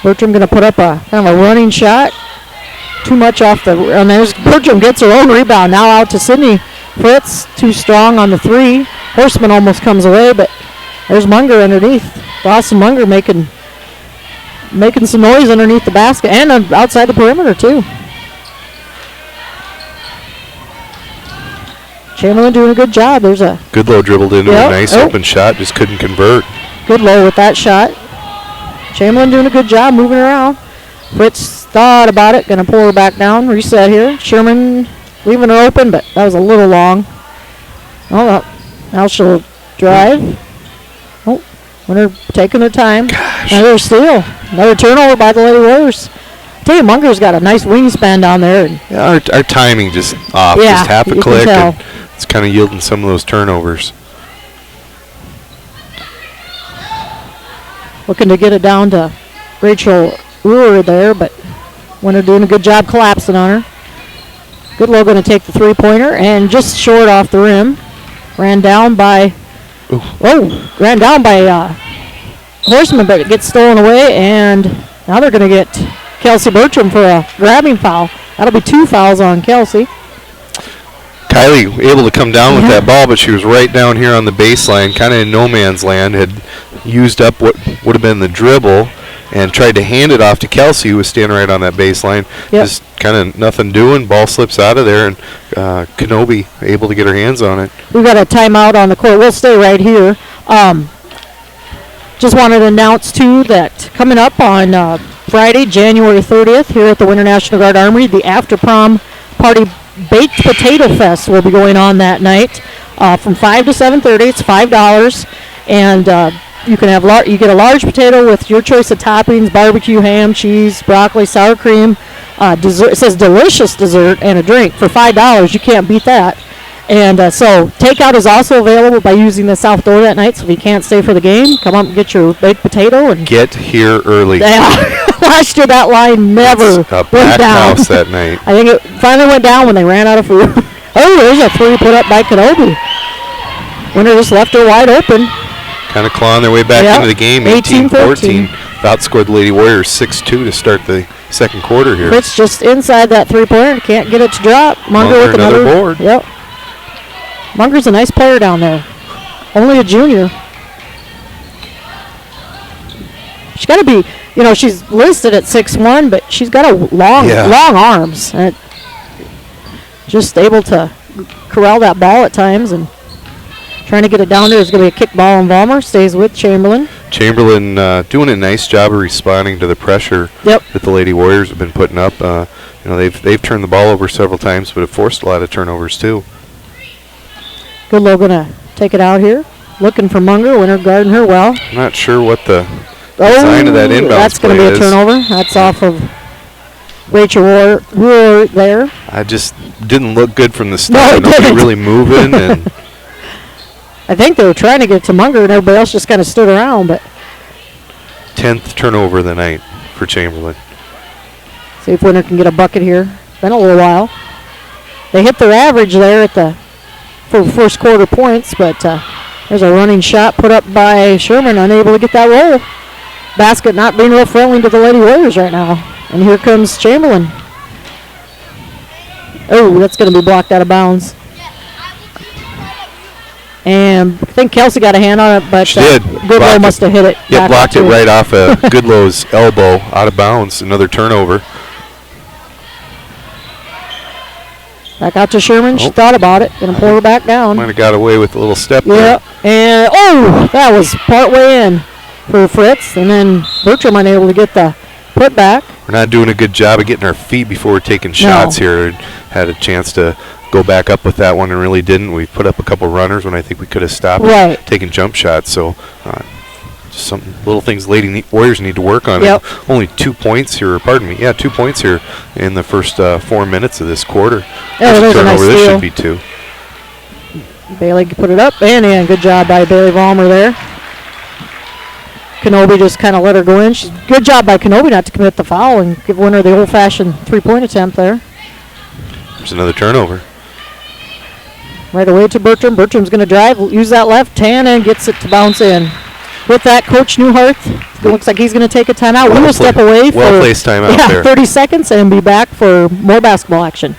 Bertram going to put up a kind of a running shot. Too much off the. And there's Bertram gets her own rebound. Now out to Sydney Fritz. Too strong on the three. Horseman almost comes away, but there's Munger underneath. Dawson Munger making some noise underneath the basket and outside the perimeter too. Chamberlain doing a good job. There's a good low dribbled into a nice open shot. Just couldn't convert. Good low with that shot. Chamberlain doing a good job moving around. Fritz thought about it. Going to pull her back down. Reset here. Sherman leaving her open, but that was a little long. Oh, now she'll drive. Oh, Winter taking their time. Another steal. Another turnover by the Lady Warriors. I tell you, Munger's got a nice wingspan down there. Yeah, our timing just off. Yeah, just half a you click. can And it's kind of yielding some of those turnovers. Looking to get it down to Rachel Ruhr there, but Winter doing a good job collapsing on her. Goodlow going to take the three-pointer and just short off the rim. Ran down by Horseman, but it gets stolen away, and now they're going to get Kelsey Bertram for a grabbing foul. That'll be 2 fouls on Kelsey. Kylie able to come down with that ball, but she was right down here on the baseline, kind of in no man's land, had used up what would have been the dribble and tried to hand it off to Kelsey, who was standing right on that baseline. Just kind of nothing doing. Ball slips out of there, and Kenobi able to get her hands on it. We've got a timeout on the court. We'll stay right here. Just wanted to announce, too, that coming up on Friday, January 30th, here at the Winter National Guard Armory. The After Prom Party Baked Potato Fest will be going on that night from 5 to 7:30. It's $5, and you can have you get a large potato with your choice of toppings: barbecue, ham, cheese, broccoli, sour cream. Dessert. It says delicious dessert and a drink for $5. You can't beat that. And so takeout is also available by using the south door that night. So if you can't stay for the game, come up and get your baked potato and get here early. Last year that line never went down. House that night. I think it finally went down when they ran out of food. Oh, there's a three put up by Kenobi. Winner just left her wide open. Kind of clawing their way back into the game. 18-14. Outscored the Lady Warriors 6-2 to start the second quarter here. Fritz just inside that three-pointer. Can't get it to drop. Munger with another board. Yep. Munger's a nice player down there. Only a junior. She's got to be, she's listed at 6'1", but she's got long arms. And just able to corral that ball at times and trying to get it down there. Is going to be a kick ball, and Vollmer stays with Chamberlain. Chamberlain doing a nice job of responding to the pressure that the Lady Warriors have been putting up. They've turned the ball over several times, but have forced a lot of turnovers too. Goodlow going to take it out here. Looking for Munger. Winner guarding her well. I'm not sure what the design of that inbounds that's going to be a turnover. That's off of Rachel Rohr there. I just didn't look good from the start. Nobody really moving. And I think they were trying to get to Munger, and everybody else just kind of stood around. But 10th turnover of the night for Chamberlain. See if Winter can get a bucket here. Been a little while. They hit their average there for first quarter points, but there's a running shot put up by Sherman, unable to get that roll. Basket not being real friendly to the Lady Warriors right now. And here comes Chamberlain. Oh, that's going to be blocked out of bounds. And I think Kelsey got a hand on it, but Goodlow must have hit it. Yeah, blocked it right off of Goodlow's elbow, out of bounds. Another turnover. Back out to Sherman. She thought about it. Going to pull her back down. Might have got away with a little step there. And that was part way in for Fritz. And then Bertram unable to get the put back. We're not doing a good job of getting our feet before we're taking shots here. Had a chance to go back up with that one and really didn't. We put up a couple runners when I think we could have stopped taking jump shots. So just some little things Lady Warriors need to work on. Only 2 points here, 2 points here in the first 4 minutes of this quarter. There's a nice this steal. should be 2. Bailey put it up, and good job by Bailey Vollmer there. Kenobi just kind of let her go in. Good job by Kenobi not to commit the foul and give Winter the old-fashioned three-point attempt there. There's another turnover. Right away to Bertram. Bertram's going to drive, use that left hand, and gets it to bounce in. With that, Coach Newhart, it looks like he's going to take a timeout. We will step away for well-placed timeout there. 30 seconds and be back for more basketball action.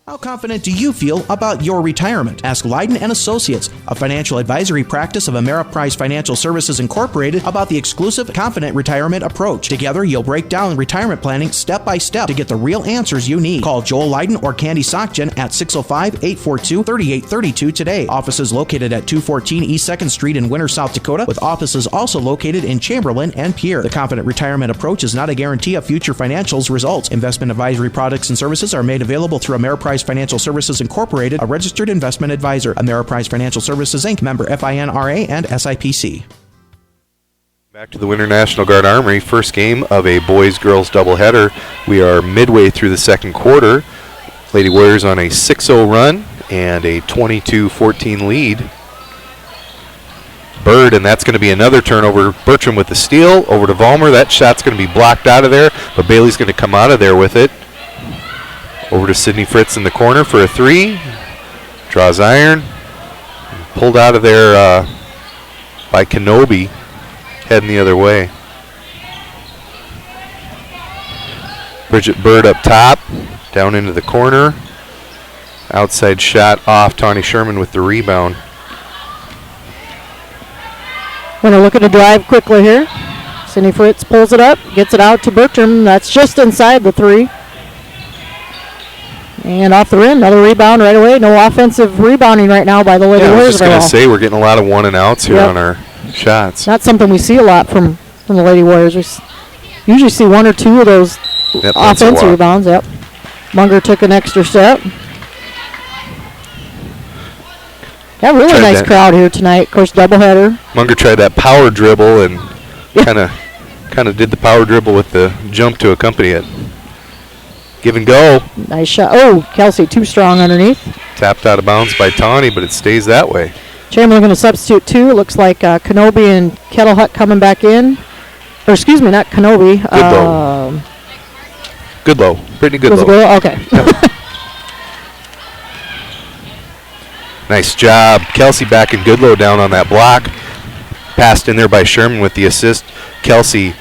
How confident do you feel about your retirement? Ask Leiden & Associates, a financial advisory practice of Ameriprise Financial Services Incorporated, about the exclusive Confident Retirement approach. Together, you'll break down retirement planning step by step to get the real answers you need. Call Joel Leiden or Candy Sockgen at 605-842-3832 today. Offices located at 214 East 2nd Street in Winter, South Dakota, with offices also located in Chamberlain and Pierre. The Confident Retirement approach is not a guarantee of future financials results. Investment advisory products and services are made available through Ameriprise Financial Services Incorporated, a registered investment advisor. Ameriprise Financial Services Inc., member FINRA and SIPC. Back to the Winter National Guard Armory, first game of a boys-girls doubleheader. We are midway through the second quarter. Lady Warriors on a 6-0 run and a 22-14 lead. Bird, and that's going to be another turnover. Bertram with the steal, over to Vollmer. That shot's going to be blocked out of there, but Bailey's going to come out of there with it. Over to Sydney Fritz in the corner for a three. Draws iron. Pulled out of there by Kenobi. Heading the other way. Bridget Bird up top. Down into the corner. Outside shot off. Tawny Sherman with the rebound. Going to look at a drive quickly here. Sydney Fritz pulls it up. Gets it out to Bertram. That's just inside the three. And off the rim, another rebound right away. No offensive rebounding right now by the Lady Warriors. I was just going to say, we're getting a lot of one and outs here on our shots. Not something we see a lot from the Lady Warriors. usually see one or two of those Yep, that's a offensive lot. rebounds. Yep. Munger took an extra step. Got a really Tried nice that. crowd here tonight. Of course, doubleheader. Munger tried that power dribble and kind of did the power dribble with the jump to accompany it. Give and go. Nice shot. Oh, Kelsey too strong underneath. Tapped out of bounds by Tawny, but it stays that way. Chamberlain going to substitute two. It looks like Kenobi and Kettle Hut coming back in. Or excuse me, not Kenobi. Goodlow. Brittany Was it Goodlow. Okay. Nice job. Kelsey back and Goodlow down on that block. Passed in there by Sherman with the assist. Kelsey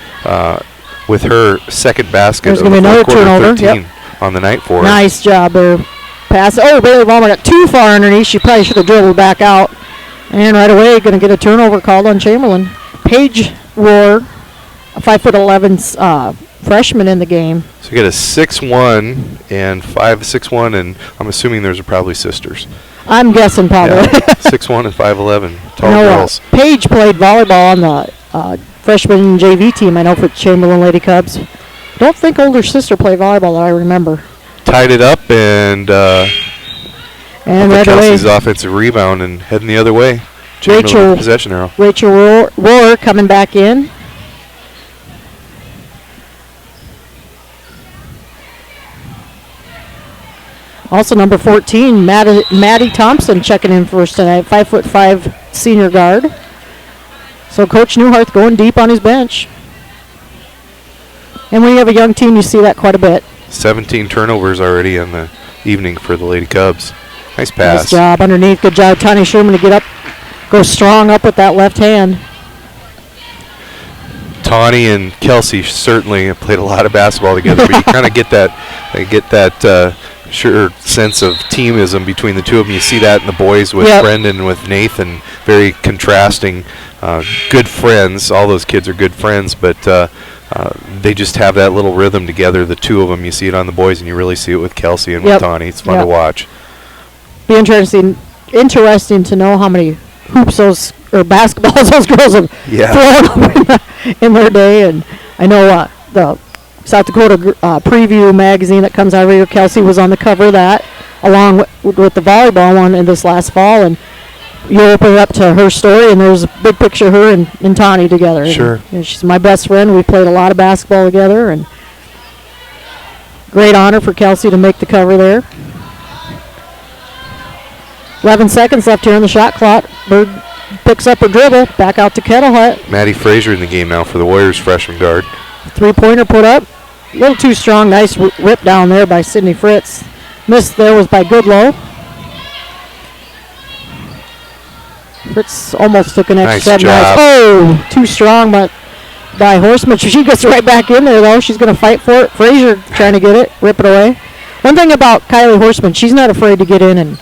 with her second basket There's of gonna the be another fourth quarter, turnover. 13 Yep. on the night for her. Nice job there. Pass. Oh, Bailey Vollmer got too far underneath. She probably should have dribbled back out. And right away, going to get a turnover called on Chamberlain. Paige Rohr, a 5'11" freshman in the game. So you get a 6'1" and 5'6" and I'm assuming those are probably sisters. I'm guessing probably. Yeah, 6'1" and 5'11", tall girls. Paige played volleyball on the freshman JV team, I know, for Chamberlain Lady Cubs. Don't think older sister played volleyball that I remember. Tied it up and right Kelsey's away, offensive rebound and heading the other way. Chamberlain with possession arrow. Rachel Rohr coming back in. Also number 14, Maddie Thompson checking in for us tonight, 5'5" senior guard. So Coach Newhart going deep on his bench. And when you have a young team, you see that quite a bit. 17 turnovers already in the evening for the Lady Cubs. Nice pass. Nice job underneath. Good job, Tanya Sherman, to get up, go strong up with that left hand. Tawny and Kelsey certainly have played a lot of basketball together, but you kind of get that sure sense of teamism between the two of them. You see that in the boys with Brendan and with Nathan, very contrasting, good friends. All those kids are good friends, but they just have that little rhythm together, the two of them. You see it on the boys, and you really see it with Kelsey and with Tawny. It's fun to watch. Be interesting to know how many hoops or basketballs those girls have thrown up in their day. And I know the South Dakota Preview magazine that comes out every year, Kelsey was on the cover of that, along with the volleyball one in this last fall. And you open it up to her story, and there's a big picture of her and Tawny together. Sure. And she's my best friend. We played a lot of basketball together, and great honor for Kelsey to make the cover there. 11 seconds left here on the shot clock. Bird picks up her dribble, back out to Kettle Hut. Maddie Frazier in the game now for the Warriors freshman guard. Three-pointer put up. A little too strong. Nice rip down there by Sydney Fritz. Missed there was by Goodlow. Fritz almost took an extra Nice job. Oh, too strong but by Horseman. She gets right back in there, though. She's going to fight for it. Frazier trying to get it, rip it away. One thing about Kylie Horseman, she's not afraid to get in and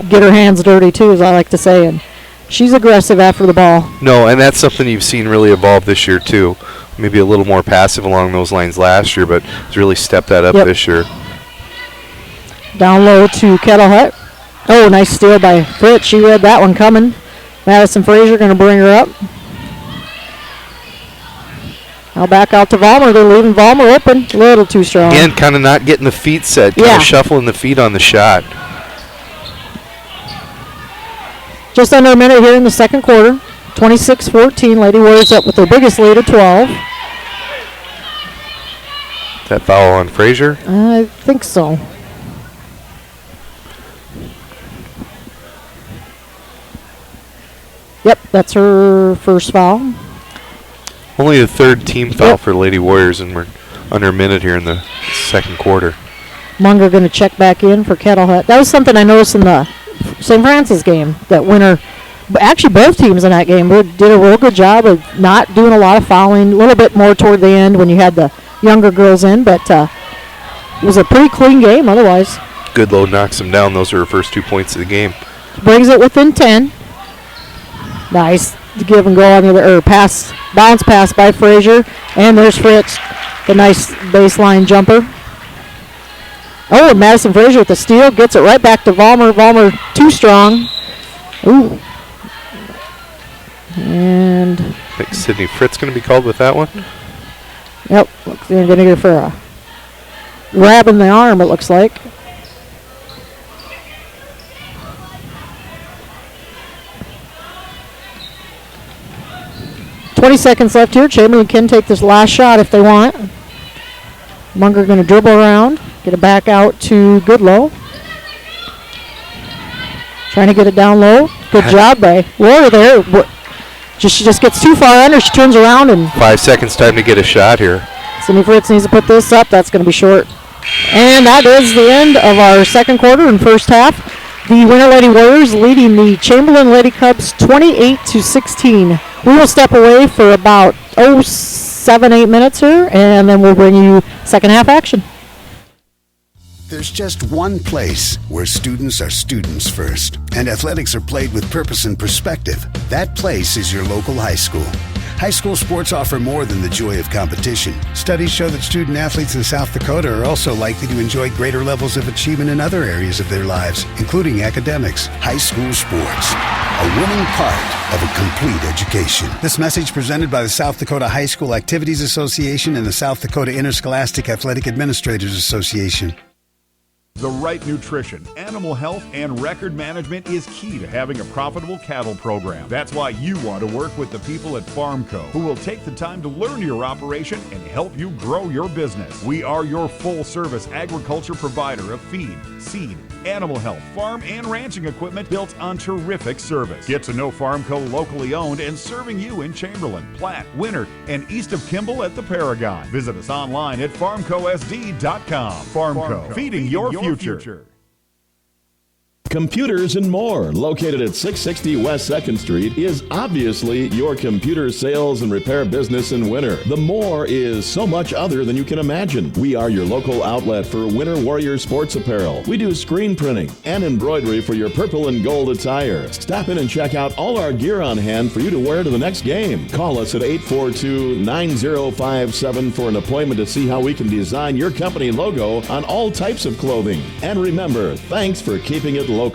get her hands dirty, too, as I like to say. And she's aggressive after the ball. No, and that's something you've seen really evolve this year, too. Maybe a little more passive along those lines last year, but has really stepped that up this year. Down low to Kettle Hut. Oh, nice steal by Fritz. She read that one coming. Madison Frazier going to bring her up. Now back out to Vollmer. They're leaving Vollmer open. A little too strong. Again, kind of not getting the feet set, kind of shuffling the feet on the shot. Just under a minute here in the second quarter. 26-14. Lady Warriors up with their biggest lead of 12. That foul on Frazier? I think so. Yep, that's her first foul. Only the third team foul for the Lady Warriors, and we're under a minute here in the second quarter. Munger going to check back in for Kettle Hut. That was something I noticed in the St. Francis game. That winner, actually both teams in that game did a real good job of not doing a lot of fouling. A little bit more toward the end when you had the younger girls in, but it was a pretty clean game otherwise. Goodlow knocks them down. Those are her first 2 points of the game. Brings it within 10. Nice give and go on the other, bounce pass by Frazier. And there's Fritz, the nice baseline jumper. Oh, and Madison Frazier with the steal, gets it right back to Vollmer. Vollmer too strong. Ooh. And I think Sydney Fritz going to be called with that one. Yep, They're going to go for a grab in the arm, it looks like. Seconds left here. Chamberlain can take this last shot if they want. Munger going to dribble around, get it back out to Goodlow. Trying to get it down low. Good job by Laura there. She just gets too far under. She turns around and 5 seconds time to get a shot here. Cindy Fritz needs to put this up. That's going to be short. And that is the end of our second quarter and first half. The Winter Lady Warriors leading the Chamberlain Lady Cubs 28-16. We will step away for about 7-8 minutes here, and then we'll bring you second half action. There's just one place where students are students first, and athletics are played with purpose and perspective. That place is your local high school. High school sports offer more than the joy of competition. Studies show that student athletes in South Dakota are also likely to enjoy greater levels of achievement in other areas of their lives, including academics. High school sports, a winning part of a complete education. This message presented by the South Dakota High School Activities Association and the South Dakota Interscholastic Athletic Administrators Association. The right nutrition, animal health, and record management is key to having a profitable cattle program. That's why you want to work with the people at Farmco, who will take the time to learn your operation and help you grow your business. We are your full-service agriculture provider of feed, seed, animal health, farm, and ranching equipment built on terrific service. Get to know Farmco locally owned and serving you in Chamberlain, Platte, Winter, and east of Kimball at the Paragon. Visit us online at farmcosd.com. Farmco, feeding your future. Computers and More, located at 660 West 2nd Street, is obviously your computer sales and repair business in Winter. The More is so much other than you can imagine. We are your local outlet for Winter Warrior sports apparel. We do screen printing and embroidery for your purple and gold attire. Stop in and check out all our gear on hand for you to wear to the next game. Call us at 842-9057 for an appointment to see how we can design your company logo on all types of clothing. And remember, thanks for keeping it local.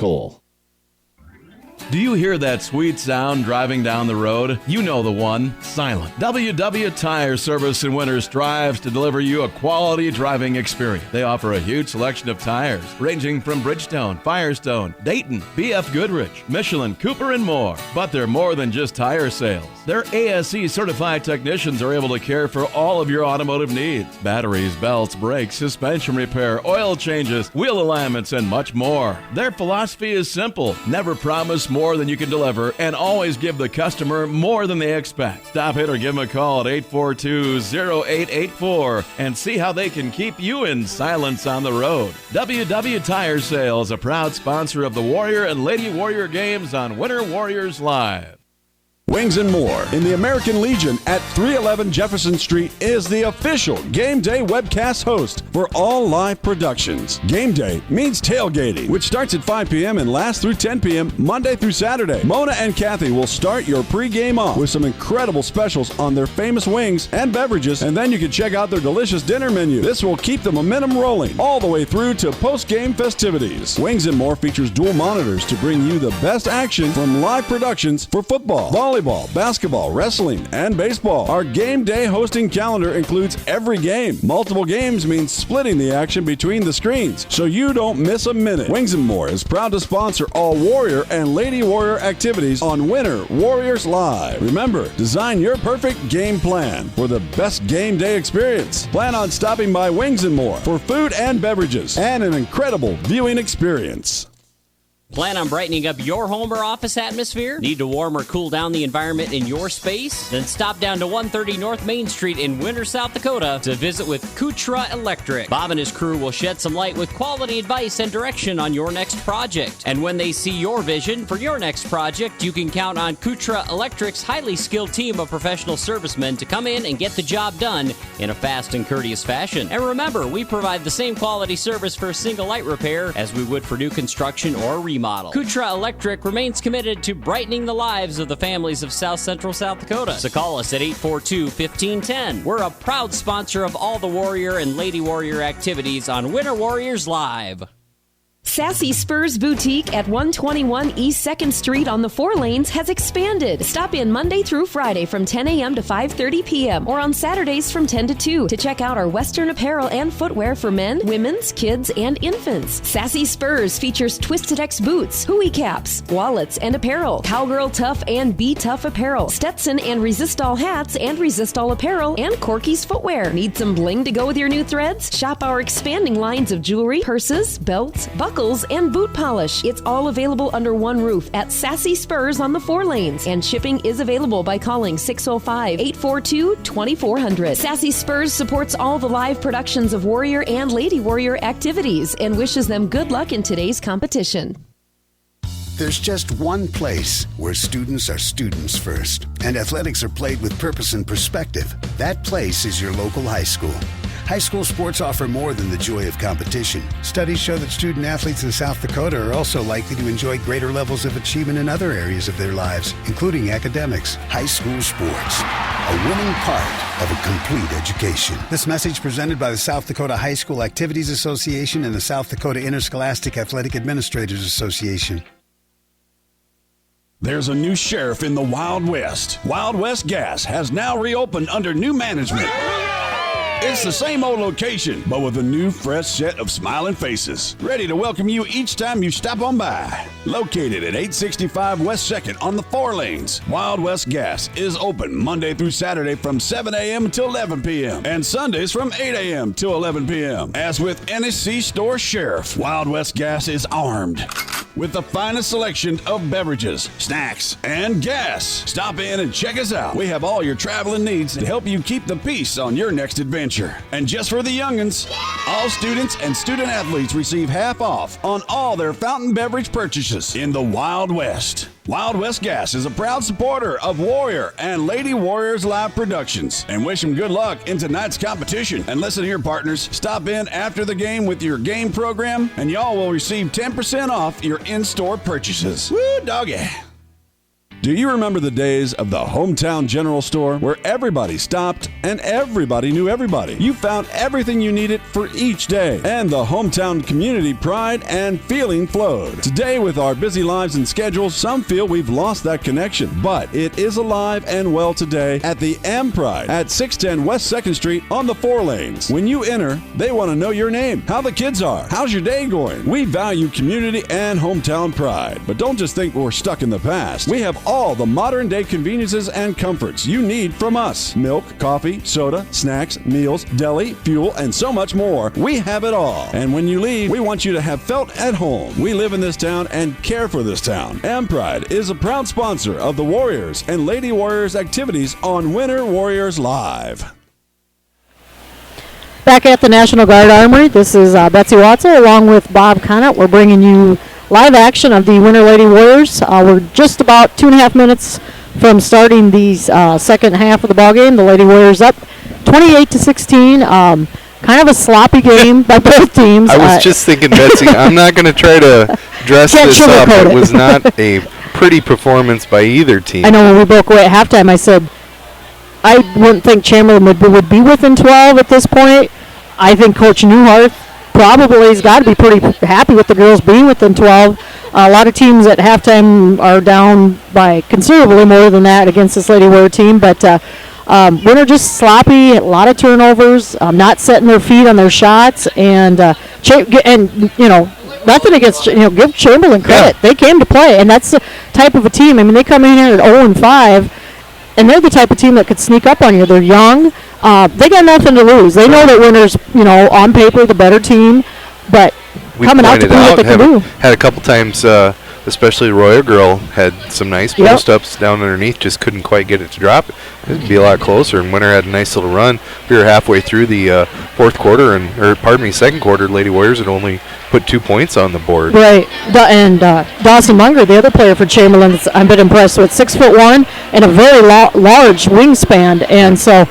Do you hear that sweet sound driving down the road? You know the one, Silent. WW Tire Service in Winter strives to deliver you a quality driving experience. They offer a huge selection of tires, ranging from Bridgestone, Firestone, Dayton, BF Goodrich, Michelin, Cooper, and more. But they're more than just tire sales. Their ASE certified technicians are able to care for all of your automotive needs. Batteries, belts, brakes, suspension repair, oil changes, wheel alignments, and much more. Their philosophy is simple. Never promise more than you can deliver, and always give the customer more than they expect. Stop in or give them a call at 842-0884 and see how they can keep you in silence on the road. WW Tire Sales, a proud sponsor of the Warrior and Lady Warrior games on Winter Warriors Live. Wings and More in the American Legion at 311 Jefferson Street is the official Game Day webcast host for all live productions. Game Day means tailgating, which starts at 5 p.m. and lasts through 10 p.m. Monday through Saturday. Mona and Kathy will start your pregame off with some incredible specials on their famous wings and beverages, and then you can check out their delicious dinner menu. This will keep the momentum rolling all the way through to post-game festivities. Wings and More features dual monitors to bring you the best action from live productions for football, volleyball, basketball, wrestling, and baseball. Our game day hosting calendar includes every game. Multiple games means splitting the action between the screens, so you don't miss a minute. Wings and More is proud to sponsor all Warrior and Lady Warrior activities on Winter Warriors Live. Remember, design your perfect game plan for the best game day experience. Plan on stopping by Wings and More for food and beverages and an incredible viewing experience. Plan on brightening up your home or office atmosphere? Need to warm or cool down the environment in your space? Then stop down to 130 North Main Street in Winter, South Dakota to visit with Kutra Electric. Bob and his crew will shed some light with quality advice and direction on your next project. And when they see your vision for your next project, you can count on Kutra Electric's highly skilled team of professional servicemen to come in and get the job done in a fast and courteous fashion. And remember, we provide the same quality service for a single light repair as we would for new construction or remodel. Kutra Electric remains committed to brightening the lives of the families of South Central South Dakota. So call us at 842-1510. We're a proud sponsor of all the Warrior and Lady Warrior activities on Winter Warriors Live. Sassy Spurs Boutique at 121 East 2nd Street on the 4 Lanes has expanded. Stop in Monday through Friday from 10 a.m. to 5:30 p.m. or on Saturdays from 10 to 2 to check out our Western apparel and footwear for men, women's, kids, and infants. Sassy Spurs features Twisted X boots, hooey caps, wallets, and apparel, Cowgirl Tough and Be Tough apparel, Stetson and Resistol hats and Resistol apparel, and Corky's footwear. Need some bling to go with your new threads? Shop our expanding lines of jewelry, purses, belts, buckles, and boot polish. It's all available under one roof at Sassy Spurs on the 4 Lanes, and shipping is available by calling 605-842-2400. Sassy Spurs supports all the live productions of Warrior and Lady Warrior activities and wishes them good luck in today's competition. There's just one place where students are students first, and athletics are played with purpose and perspective. That place is your local high school. High school sports offer more than the joy of competition. Studies show that student athletes in South Dakota are also likely to enjoy greater levels of achievement in other areas of their lives, including academics. High school sports, a winning part of a complete education. This message presented by the South Dakota High School Activities Association and the South Dakota Interscholastic Athletic Administrators Association. There's a new sheriff in the Wild West. Wild West Gas has now reopened under new management. It's the same old location, but with a new, fresh set of smiling faces, ready to welcome you each time you stop on by. Located at 865 West 2nd on the 4 Lanes, Wild West Gas is open Monday through Saturday from 7 a.m. until 11 p.m. and Sundays from 8 a.m. till 11 p.m. As with any C-store sheriff, Wild West Gas is armed with the finest selection of beverages, snacks, and gas. Stop in and check us out. We have all your traveling needs to help you keep the peace on your next adventure. And just for the youngins, all students and student athletes receive half off on all their fountain beverage purchases in the Wild West. Wild West Gas is a proud supporter of Warrior and Lady Warriors live productions and wish them good luck in tonight's competition. And listen here, partners, stop in after the game with your game program and y'all will receive 10% off your in-store purchases. Woo, doggy. Do you remember the days of the hometown general store where everybody stopped and everybody knew everybody? You found everything you needed for each day, and the hometown community pride and feeling flowed. Today, with our busy lives and schedules, some feel we've lost that connection, but it is alive and well today at the M Pride at 610 West 2nd Street on the 4 Lanes. When you enter, they want to know your name, how the kids are, how's your day going. We value community and hometown pride, but don't just think we're stuck in the past. We have all the modern day conveniences and comforts you need from us. Milk, coffee, soda, snacks, meals, deli, fuel, and so much more. We have it all. And when you leave, we want you to have felt at home. We live in this town and care for this town. Pride is a proud sponsor of the Warriors and Lady Warriors activities on Winter Warriors Live. Back at the National Guard Armory, this is Betsy Watzel along with Bob Connett. We're bringing you live action of the Winter Lady Warriors. We're just about 2.5 minutes from starting the second half of the ball game. The Lady Warriors up 28-16. Kind of a sloppy game by both teams. I was just thinking, Betsy, I'm not going to try to dress this up. It was not a pretty performance by either team. I know when we broke away at halftime, I said, I wouldn't think Chamberlain would be within 12 at this point. I think Coach Newhart probably has got to be pretty happy with the girls being within 12. A lot of teams at halftime are down by considerably more than that against this Lady Warrior team, but Winter just sloppy, a lot of turnovers, not setting their feet on their shots, and nothing against, give Chamberlain credit. Yeah. They came to play, and that's the type of a team. I mean, they come in here at 0-5, and they're the type of team that could sneak up on you. They're young. They got nothing to lose. They know that Winter's, on paper the better team, but coming out to prove what they can do. Had a couple times, especially Royer girl had some nice post-ups down underneath, just couldn't quite get it to drop. It'd be a lot closer, and Winter had a nice little run. We were halfway through the second quarter. Lady Warriors had only put 2 points on the board. Right, and Dawson Munger, the other player for Chamberlain, I've been impressed with, 6'1" and a very large wingspan, and so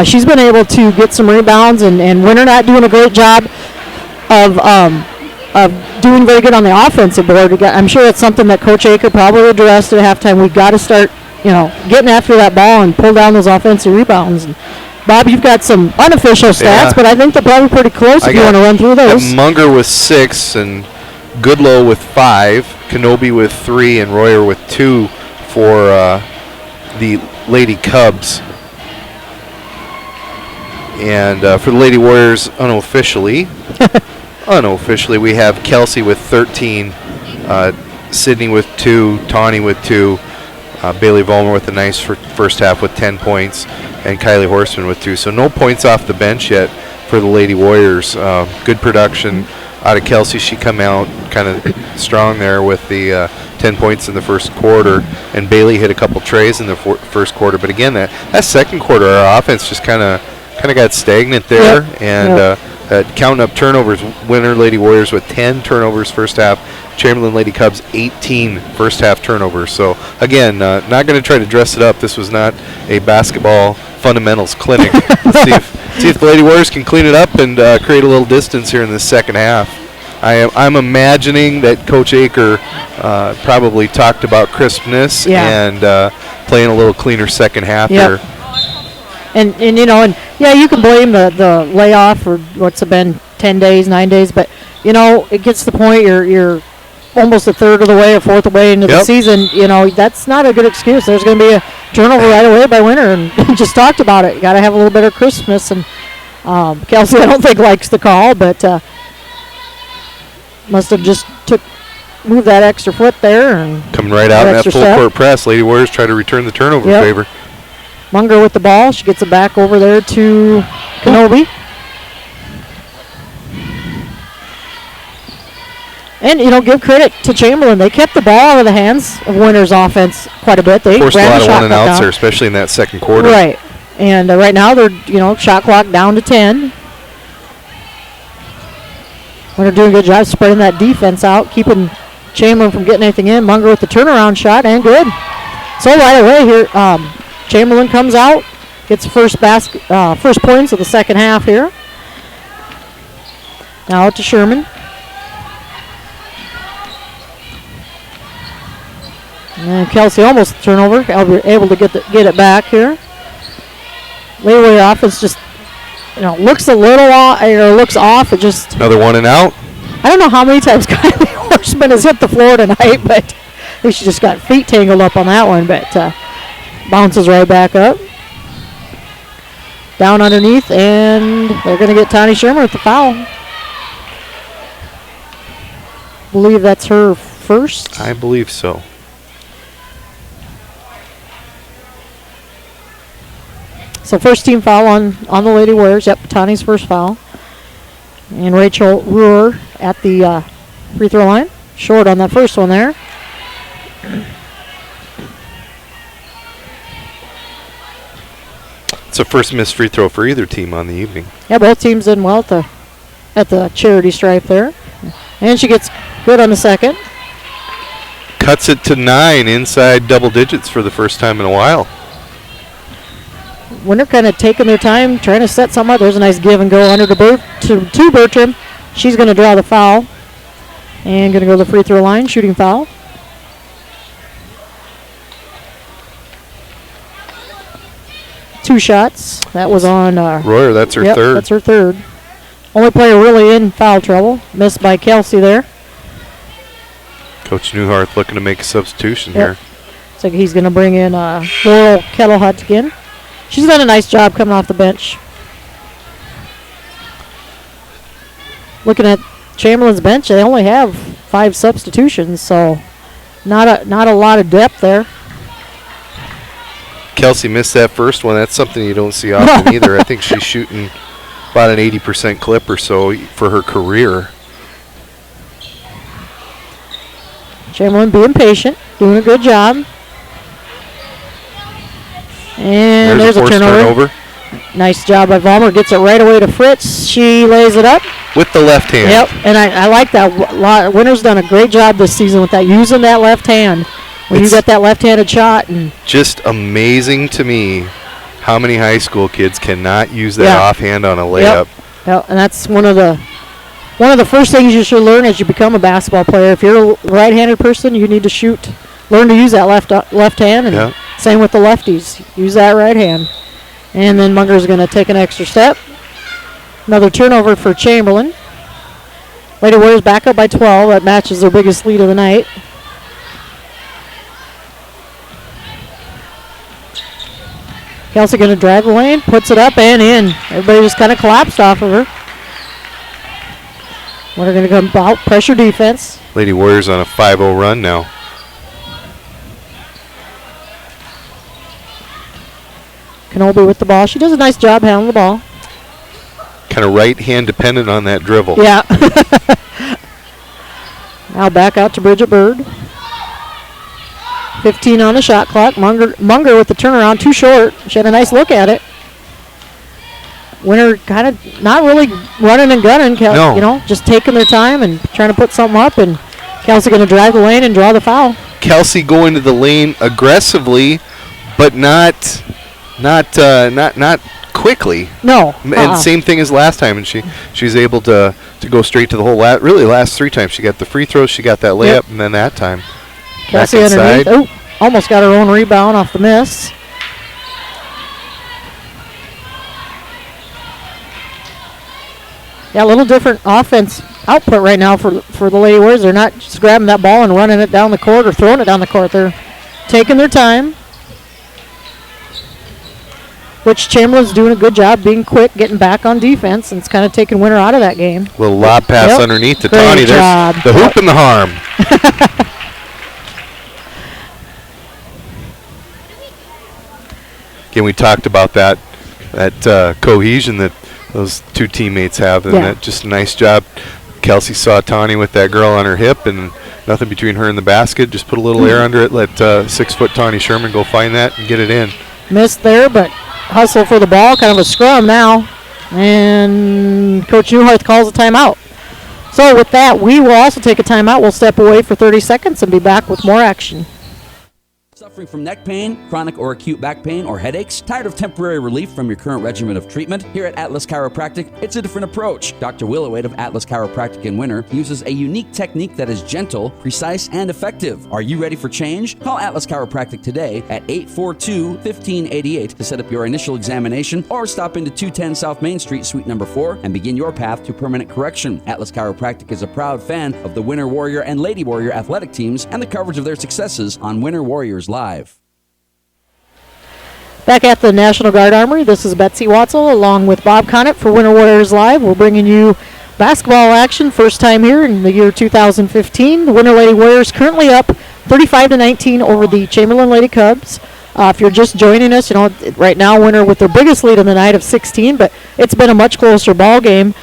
she's been able to get some rebounds, and Winter not doing a great job of doing very good on the offensive board. I'm sure it's something that Coach Aker probably addressed at halftime. We've got to start, getting after that ball and pull down those offensive rebounds. And Bob, you've got some unofficial stats, but I think they're probably pretty close if you want to run through those. Munger was 6, and Goodlow with 5, Kenobi with 3, and Royer with 2 for the Lady Cubs. And for the Lady Warriors, unofficially, we have Kelsey with 13, Sydney with 2, Tawny with 2, Bailey Vollmer with a nice first half with 10 points, and Kylie Horseman with 2. So no points off the bench yet for the Lady Warriors. Good production out of Kelsey. She come out kind of strong there with the 10 points in the first quarter, and Bailey hit a couple trays in the first quarter. But again, that second quarter, our offense just kind of got stagnant there, and counting up turnovers, winner Lady Warriors with 10 turnovers first half, Chamberlain Lady Cubs 18 first half turnovers. So again, not going to try to dress it up. This was not a basketball fundamentals clinic. see if the Lady Warriors can clean it up and create a little distance here in the second half. I'm imagining that Coach Aker probably talked about crispness and playing a little cleaner second half here. And you can blame the layoff for what's been 10 days, 9 days, but it gets to the point you're almost a third of the way or fourth of the way into the season. That's not a good excuse. There's going to be a turnover right away by winter, and just talked about it. You got to have a little bit of crispness, and Kelsey I don't think likes the call, but must have just moved that extra foot there and coming right out in that full court press. Lady Warriors try to return the turnover favor. Munger with the ball. She gets it back over there to Kenobi. And, give credit to Chamberlain. They kept the ball out of the hands of Winter's offense quite a bit. They forced a lot of one and outs there, especially in that second quarter. Right. And right now they're, shot clock down to 10. Winter doing a good job spreading that defense out, keeping Chamberlain from getting anything in. Munger with the turnaround shot, and good. So right away here, Chamberlain comes out, gets first points of the second half here. Now to Sherman. And Kelsey almost turnover, able to get it back here. Layaway offense just, looks a little off, or looks off. It just another one and out. I don't know how many times Kylie Horseman has hit the floor tonight, but I think she just got feet tangled up on that one. But bounces right back up. Down underneath, and they're going to get Tawny Sherman with the foul. Believe that's her first. I believe so. So first team foul on the Lady Warriors. Yep, Tawny's first foul. And Rachel Ruhr at the free throw line. Short on that first one there. It's a first missed free throw for either team on the evening. Yeah, both teams did well at the charity stripe there. And she gets good on the second. Cuts it to 9 inside double digits for the first time in a while. Winter kind of taking their time, trying to set something up. There's a nice give and go under to Bertram. She's going to draw the foul. And going to go to the free throw line, shooting foul. Two shots. That was on Royer. That's her third. That's her third. Only player really in foul trouble. Missed by Kelsey there. Coach Newhart looking to make a substitution here. Looks like he's going to bring in Laurel Kettlehut again. She's done a nice job coming off the bench. Looking at Chamberlain's bench, they only have 5 substitutions, so not a lot of depth there. Kelsey missed that first one. That's something you don't see often either. I think she's shooting about an 80% clip or so for her career. Chamberlain being patient, doing a good job. And there's a turnover. Nice job by Vollmer. Gets it right away to Fritz. She lays it up. With the left hand. Yep, and I like that. Winter's done a great job this season with that, using that left hand. When you get that left-handed shot. And just amazing to me how many high school kids cannot use that offhand on a layup. Yep, and that's one of the first things you should learn as you become a basketball player. If you're a right-handed person, you need to learn to use that left hand, and same with the lefties. Use that right hand. And then Munger's going to take an extra step. Another turnover for Chamberlain. Lady Warriors back up by 12. That matches their biggest lead of the night. Kelsey going to drive the lane, puts it up and in. Everybody just kind of collapsed off of her. Winner going to come out, pressure defense. Lady Warriors on a 5-0 run now. Kenobi with the ball. She does a nice job handling the ball. Kind of right hand dependent on that dribble. Yeah. Now back out to Bridget Bird. 15 on the shot clock. Munger with the turnaround, too short. She had a nice look at it. Winner kind of not really running and gunning. No. You know, just taking their time and trying to put something up. And Kelsey going to drive the lane and draw the foul. Kelsey going to the lane aggressively, but not quickly. No. And same thing as last time, and she's able to go straight to the hole. Really, last 3 times she got the free throws, she got that layup, and then that time Kelsey back inside. underneath. Oh, almost got her own rebound off the miss. Yeah, a little different offense output right now for the Lady Warriors. They're not just grabbing that ball and running it down the court or throwing it down the court. They're taking their time. Which Chamberlain's doing a good job being quick, getting back on defense, and it's kind of taking Winter out of that game. Little lob pass underneath to Tawny. There's the hoop and the harm. Again, we talked about that cohesion that those two teammates have, and that just a nice job. Kelsey saw Tawny with that girl on her hip, and nothing between her and the basket. Just put a little air under it. Let 6-foot Tawny Sherman go find that and get it in. Missed there, but hustle for the ball. Kind of a scrum now, and Coach Newhart calls a timeout. So with that, we will also take a timeout. We'll step away for 30 seconds and be back with more action. Suffering from neck pain, chronic or acute back pain, or headaches? Tired of temporary relief from your current regimen of treatment? Here at Atlas Chiropractic, it's a different approach. Dr. Willowade of Atlas Chiropractic in Winter uses a unique technique that is gentle, precise, and effective. Are you ready for change? Call Atlas Chiropractic today at 842-1588 to set up your initial examination, or stop into 210 South Main Street, Suite number 4, and begin your path to permanent correction. Atlas Chiropractic is a proud fan of the Winter Warrior and Lady Warrior athletic teams and the coverage of their successes on Winter Warriors Live. Back at the National Guard Armory, this is Betsy Watzel along with Bob Connett for Winter Warriors Live. We're bringing you basketball action, first time here in the year 2015. The Winter Lady Warriors currently up 35-19 over the Chamberlain Lady Cubs. If you're just joining us, you know, right now Winter with their biggest lead of the night of 16, but it's been a much closer ball game.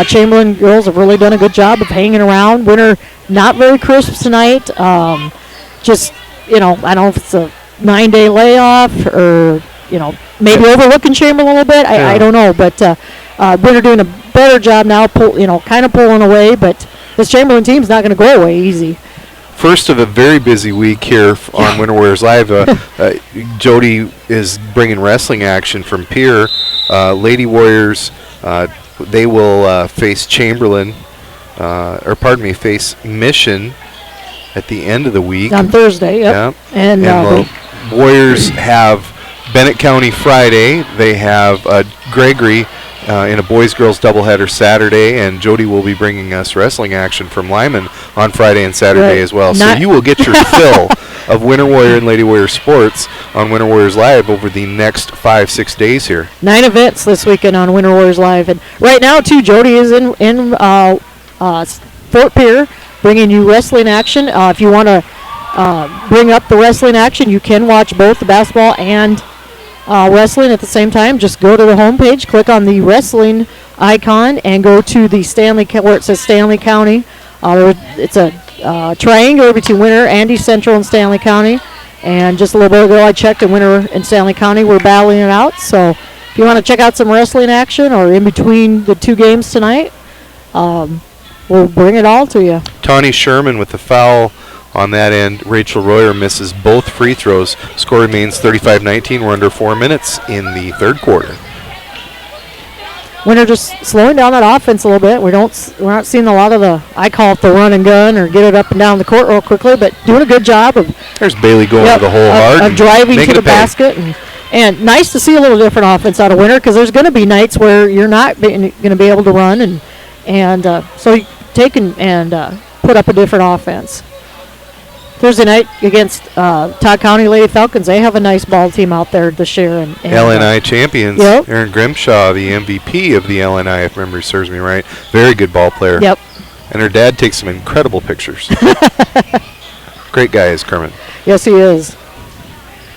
Chamberlain girls have really done a good job of hanging around. Winter not very crisp tonight. Just, you know, I don't know if it's a 9-day layoff or, you know, maybe overlooking Chamberlain a little bit. I don't know, but Winter doing a better job now, kind of pulling away, but this Chamberlain team's not going to go away easy. First of a very busy week here on Winter Warriors Live. Jody is bringing wrestling action from Pier. Lady Warriors, they will face Chamberlain, face Mission at the end of the week. On Thursday, yep. And the Warriors have Bennett County Friday. They have Gregory in a boys-girls doubleheader Saturday, and Jody will be bringing us wrestling action from Lyman on Friday and Saturday as well. So you will get your fill of Winter Warrior and Lady Warrior sports on Winter Warriors Live over the next 5-6 days here. 9 events this weekend on Winter Warriors Live, and right now too, Jody is in Fort Pierre bringing you wrestling action. If you want to bring up the wrestling action, you can watch both the basketball and wrestling at the same time. Just go to the homepage, click on the wrestling icon, and go to the where it says Stanley County. It's a triangular between Winter, Andy Central, and Stanley County. And just a little bit ago, I checked, and Winter and Stanley County were battling it out. So if you want to check out some wrestling action or in between the two games tonight, we'll bring it all to you. Tawny Sherman with the foul on that end. Rachel Royer misses both free throws. Score remains 35-19. We're under 4 minutes in the third quarter. Winter just slowing down that offense a little bit. We're not seeing a lot of I call it the run and gun or get it up and down the court real quickly, but doing a good job of. There's Bailey going to the hole hard. Of driving to the basket. And nice to see a little different offense out of Winter, because there's going to be nights where you're not going to be able to run. And so take and put up a different offense. Thursday night against Todd County Lady Falcons, they have a nice ball team out there this year. And LNI champions. Yep. Aaron Grimshaw, the MVP of the LNI, if memory serves me right. Very good ball player. Yep. And her dad takes some incredible pictures. Great guy is Kermit. Yes, he is.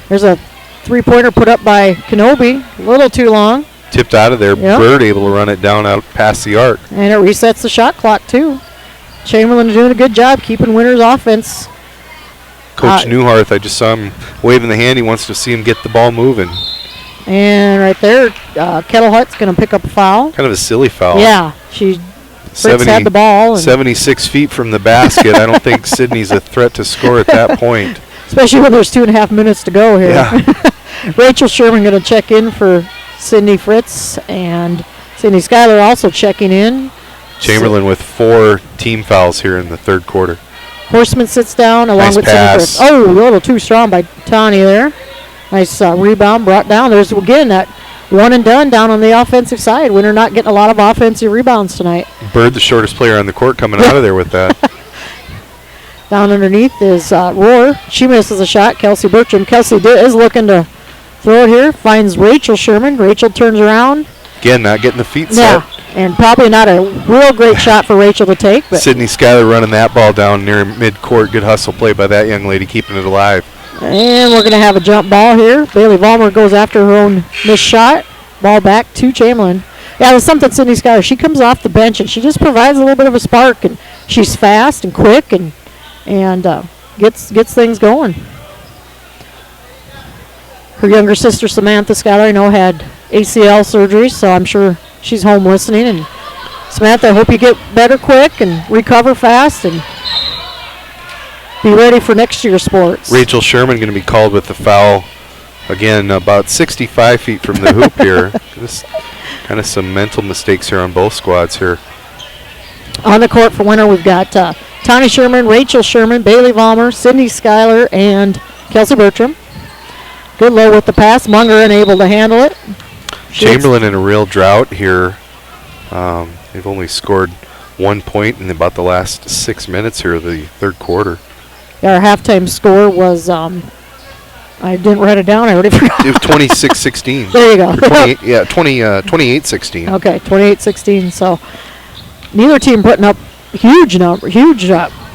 There's a three-pointer put up by Kenobi. A little too long. Tipped out of there. Yep. Bird able to run it down out past the arc. And it resets the shot clock, too. Chamberlain doing a good job keeping Winter's offense. Coach Newharth, I just saw him waving the hand. He wants to see him get the ball moving. And right there, Kettle Hut's going to pick up a foul. Kind of a silly foul. Yeah, Fritz had the ball. 76 feet from the basket. I don't think Sydney's a threat to score at that point. Especially when there's 2.5 minutes to go here. Yeah. Rachel Sherman going to check in for Sydney Fritz, and Sydney Schuyler also checking in. Chamberlain with 4 team fouls here in the third quarter. Horseman sits down along Nice with Sydney pass. Fritz. Oh, a little too strong by Tani there. Nice rebound brought down. There's, again, that one and done down on the offensive side. Winter not getting a lot of offensive rebounds tonight. Bird, the shortest player on the court, coming out of there with that. Down underneath is Roar. She misses a shot. Kelsey Bertram. Kelsey is looking to throw it here. Finds Rachel Sherman. Rachel turns around. Again, not getting the feet set. Yeah, and probably not a real great shot for Rachel to take. But Sydney Schuyler running that ball down near mid-court. Good hustle play by that young lady, keeping it alive. And we're going to have a jump ball here. Bailey Vollmer goes after her own missed shot. Ball back to Chamberlain. Yeah, there's something Sydney Schuyler. She comes off the bench and she just provides a little bit of a spark, and she's fast and quick and gets things going. Her younger sister Samantha Schuyler, I know, had ACL surgery, so I'm sure she's home listening. And Samantha, I hope you get better quick and recover fast and be ready for next year's sports. Rachel Sherman going to be called with the foul. Again, about 65 feet from the hoop here. Just kind of some mental mistakes here on both squads here. On the court for Winter, we've got Tani Sherman, Rachel Sherman, Bailey Vollmer, Sydney Schuyler, and Kelsey Bertram. Good low with the pass. Munger unable to handle it. Chamberlain in a real drought here. They've only scored 1 point in about the last 6 minutes here of the third quarter. Yeah, our halftime score was, I didn't write it down. I already forgot. It was 26-16. There you go. 28-16. Okay, 28-16. So neither team putting up huge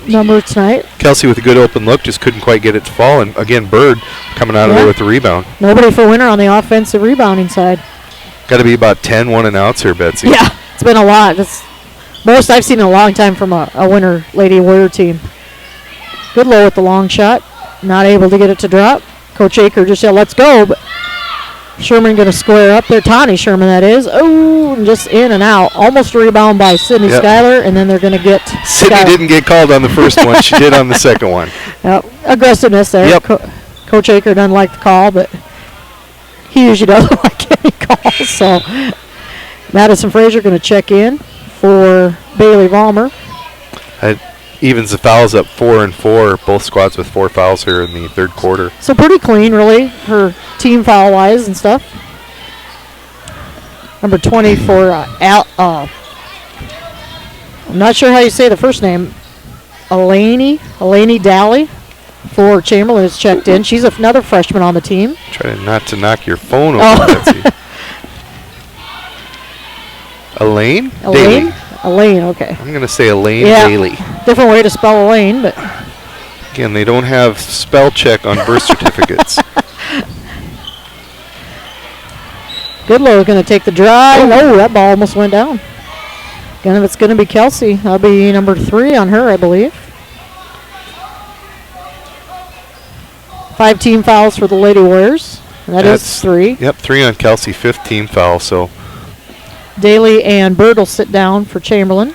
numbers tonight. Kelsey with a good open look, just couldn't quite get it to fall. And again, Bird coming out of there with the rebound. Nobody for Winter on the offensive rebounding side. Got to be about 10 one and outs here, Betsy. Yeah, it's been a lot. It's most I've seen in a long time from a Winter Lady Warrior team. Good low with the long shot. Not able to get it to drop. Coach Aker just said, let's go. But Sherman going to square up there. Tani Sherman, that is. Oh, and just in and out. Almost a rebound by Sydney Schuyler, and then they're going to get Sydney Schuyler. didn't get called on the first one. She did on the second one. Yep. Aggressiveness there. Yep. Coach Aker doesn't like the call, but he usually doesn't like any calls. So Madison Frazier going to check in for Bailey Vollmer. That evens the fouls up 4-4. Both squads with 4 fouls here in the third quarter. So pretty clean, really, her team foul-wise and stuff. Number 20 for I'm not sure how you say the first name. Eleni Daly for Chamberlain is checked in. She's another freshman on the team. Try not to knock your phone over, Betsy. Elaine? Daly. Elaine, okay. I'm going to say Elaine Yeah. Daly. Different way to spell Elaine, but Again, they don't have spell check on birth certificates. Goodlow is going to take the drive. Oh, that ball almost went down. Again, it's going to be Kelsey. That'll be number 3 on her, I believe. 5 team fouls for the Lady Warriors. And that's 3. Yep, 3 on Kelsey, 5th team foul. So Daly and Bird will sit down for Chamberlain.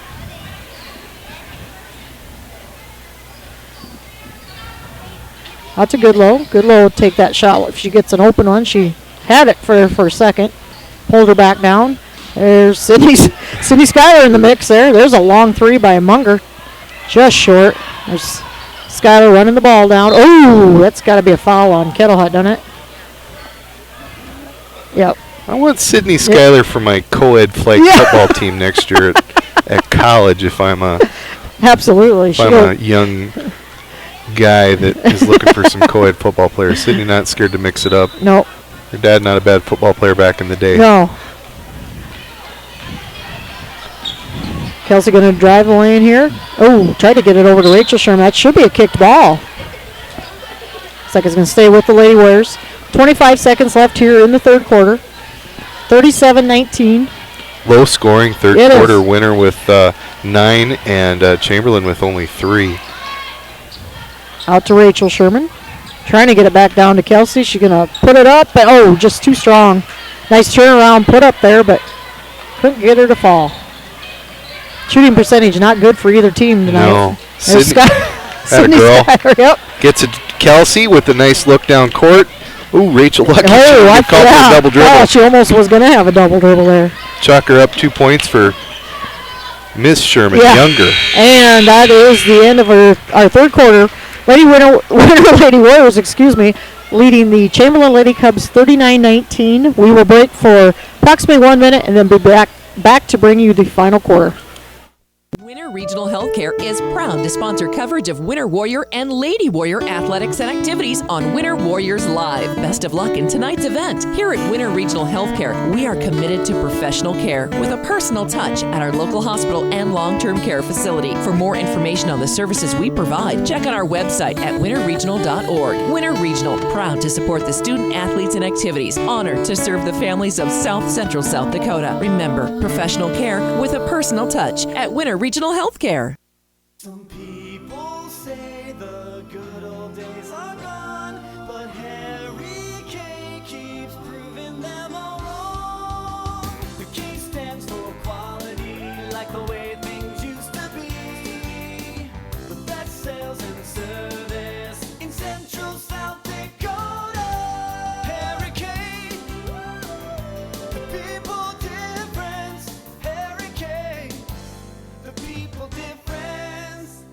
That's a Goodlow. Goodlow will take that shot. If she gets an open one, she had it for a second. Pulled her back down. There's Sydney Schuyler in the mix there. There's a long 3 by Munger. Just short. There's Schuyler running the ball down. Oh, that's got to be a foul on Kettlehut, doesn't it? Yep. I want Sydney Schuyler for my co-ed flag football team next year at college if I'm a Absolutely. If I'm a young guy that is looking for some co-ed football players, Sydney not scared to mix it up. No. Your dad not a bad football player back in the day. No. Kelsey going to drive the lane here. Oh, tried to get it over to Rachel Sherman. That should be a kicked ball. Looks like it's going to stay with the Lady Warriors. 25 seconds left here in the third quarter. 37-19. Low scoring third It quarter is. winner with 9 and Chamberlain with only 3. Out to Rachel Sherman. Trying to get it back down to Kelsey. She's going to put it up. But, oh, just too strong. Nice turnaround put up there, but couldn't get her to fall. Shooting percentage not good for either team tonight. No. There's Sydney, Sydney girl. Skyler, yep. Gets it to Kelsey with a nice look down court. Ooh, Rachel lucky. Oh, She called for a double dribble. Oh, she almost was going to have a double dribble there. Chalk her up 2 points for Miss Sherman, Yeah. younger. And that is the end of our third quarter. Winner Lady Warriors, leading the Chamberlain Lady Cubs 39-19. We will break for approximately 1 minute and then be back to bring you the final quarter. Winter Regional Healthcare is proud to sponsor coverage of Winter Warrior and Lady Warrior athletics and activities on Winter Warriors Live. Best of luck in tonight's event. Here at Winter Regional Healthcare, we are committed to professional care with a personal touch at our local hospital and long-term care facility. For more information on the services we provide, check out our website at winterregional.org. Winter Regional, proud to support the student athletes and activities. Honored to serve the families of South Central South Dakota. Remember, professional care with a personal touch at Winter Regional Healthcare. Some people say the good old days are gone, but Harry K keeps proving them all wrong. The K stands for quality, like the way things used to be. The best sales and service in Central South Dakota. Harry K, the people difference. Harry K, the people difference.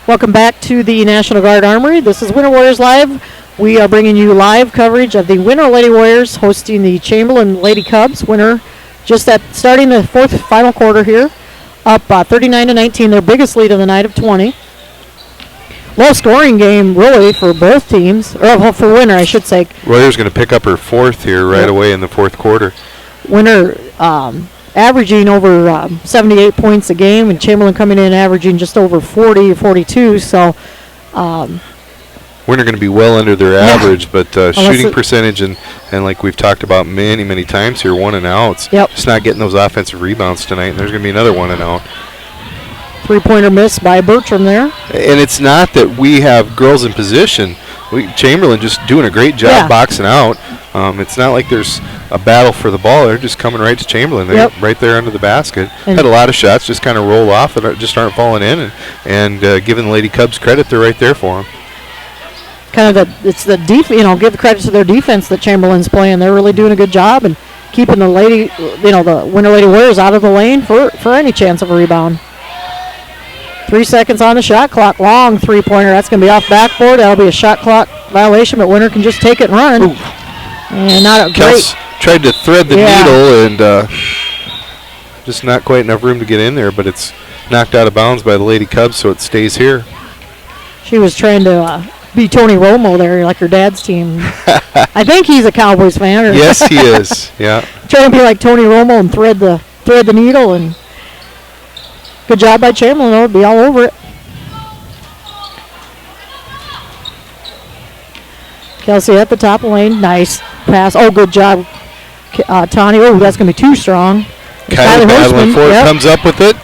Welcome back to the National Guard Armory. This is Winter Warriors Live. We are bringing you live coverage of the Winter Lady Warriors hosting the Chamberlain Lady Cubs. Winter just at starting the fourth final quarter here, up 39-19, their biggest lead of the night of 20. Low scoring game really for both teams, or for Winter, I should say. Warriors going to pick up her fourth here right Yep. away in the fourth quarter. Winter averaging over 78 points a game, and Chamberlain coming in averaging just over 40 or 42. So, Winter going to be well under their average, but shooting it- percentage and like we've talked about many times here, 1 and outs. Yep. Just not getting those offensive rebounds tonight, and there's going to be another 1 and out. three-pointer miss by Bertram there. And it's not that we have girls in position. Chamberlain just doing a great job boxing out. It's not like there's a battle for the ball. They're just coming right to Chamberlain. They're right there under the basket. And had a lot of shots just kind of roll off that just aren't falling in. And giving the Lady Cubs credit, they're right there for them. Kind of give the credit to their defense that Chamberlain's playing. They're really doing a good job and keeping the the Winter Lady Warriors out of the lane for any chance of a rebound. 3 seconds on the shot clock. Long three-pointer. That's going to be off backboard. That'll be a shot clock violation, but Winter can just take it and run. Ooh. And not a Kels great. tried to thread the needle and just not quite enough room to get in there, but it's knocked out of bounds by the Lady Cubs, so it stays here. She was trying to be Tony Romo there, like her dad's team. I think he's a Cowboys fan. Yes, he is. Yeah. Trying to be like Tony Romo and thread the needle, and good job by Chamberlain. Though, be all over it. Kelsey at the top of the lane. Nice pass. Oh, good job, Tawny. Oh, that's going to be too strong. Kylie battling for it, comes up with it.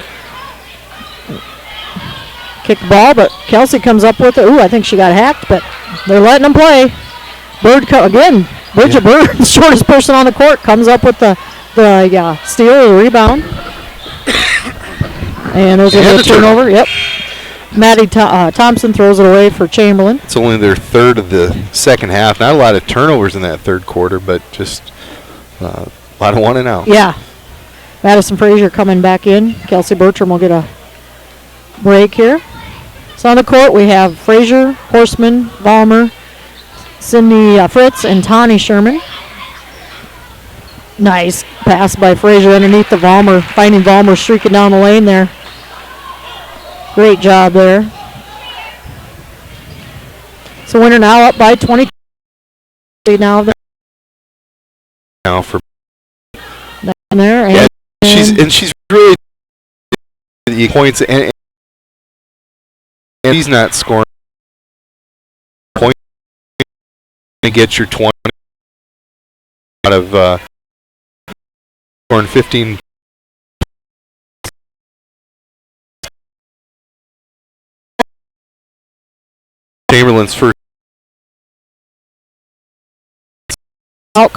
Kick the ball, but Kelsey comes up with it. Ooh, I think she got hacked, but they're letting them play. Bridget Bird, the shortest person on the court, comes up with the steal or the rebound. And there's a turnover. Yep. Maddie Thompson throws it away for Chamberlain. It's only their third of the second half. Not a lot of turnovers in that third quarter, but just a lot of 1 and out. Yeah. Madison Frazier coming back in. Kelsey Bertram will get a break here. So on the court we have Frazier, Horseman, Vollmer, Cindy Fritz, and Tawny Sherman. Nice pass by Frazier underneath the Vollmer, finding Vollmer streaking down the lane there. Great job there. So Winter now up by 20. Now for there, and she's really points, and he's not scoring points to get your 20 out of scoring 15. Chamberlain's first out.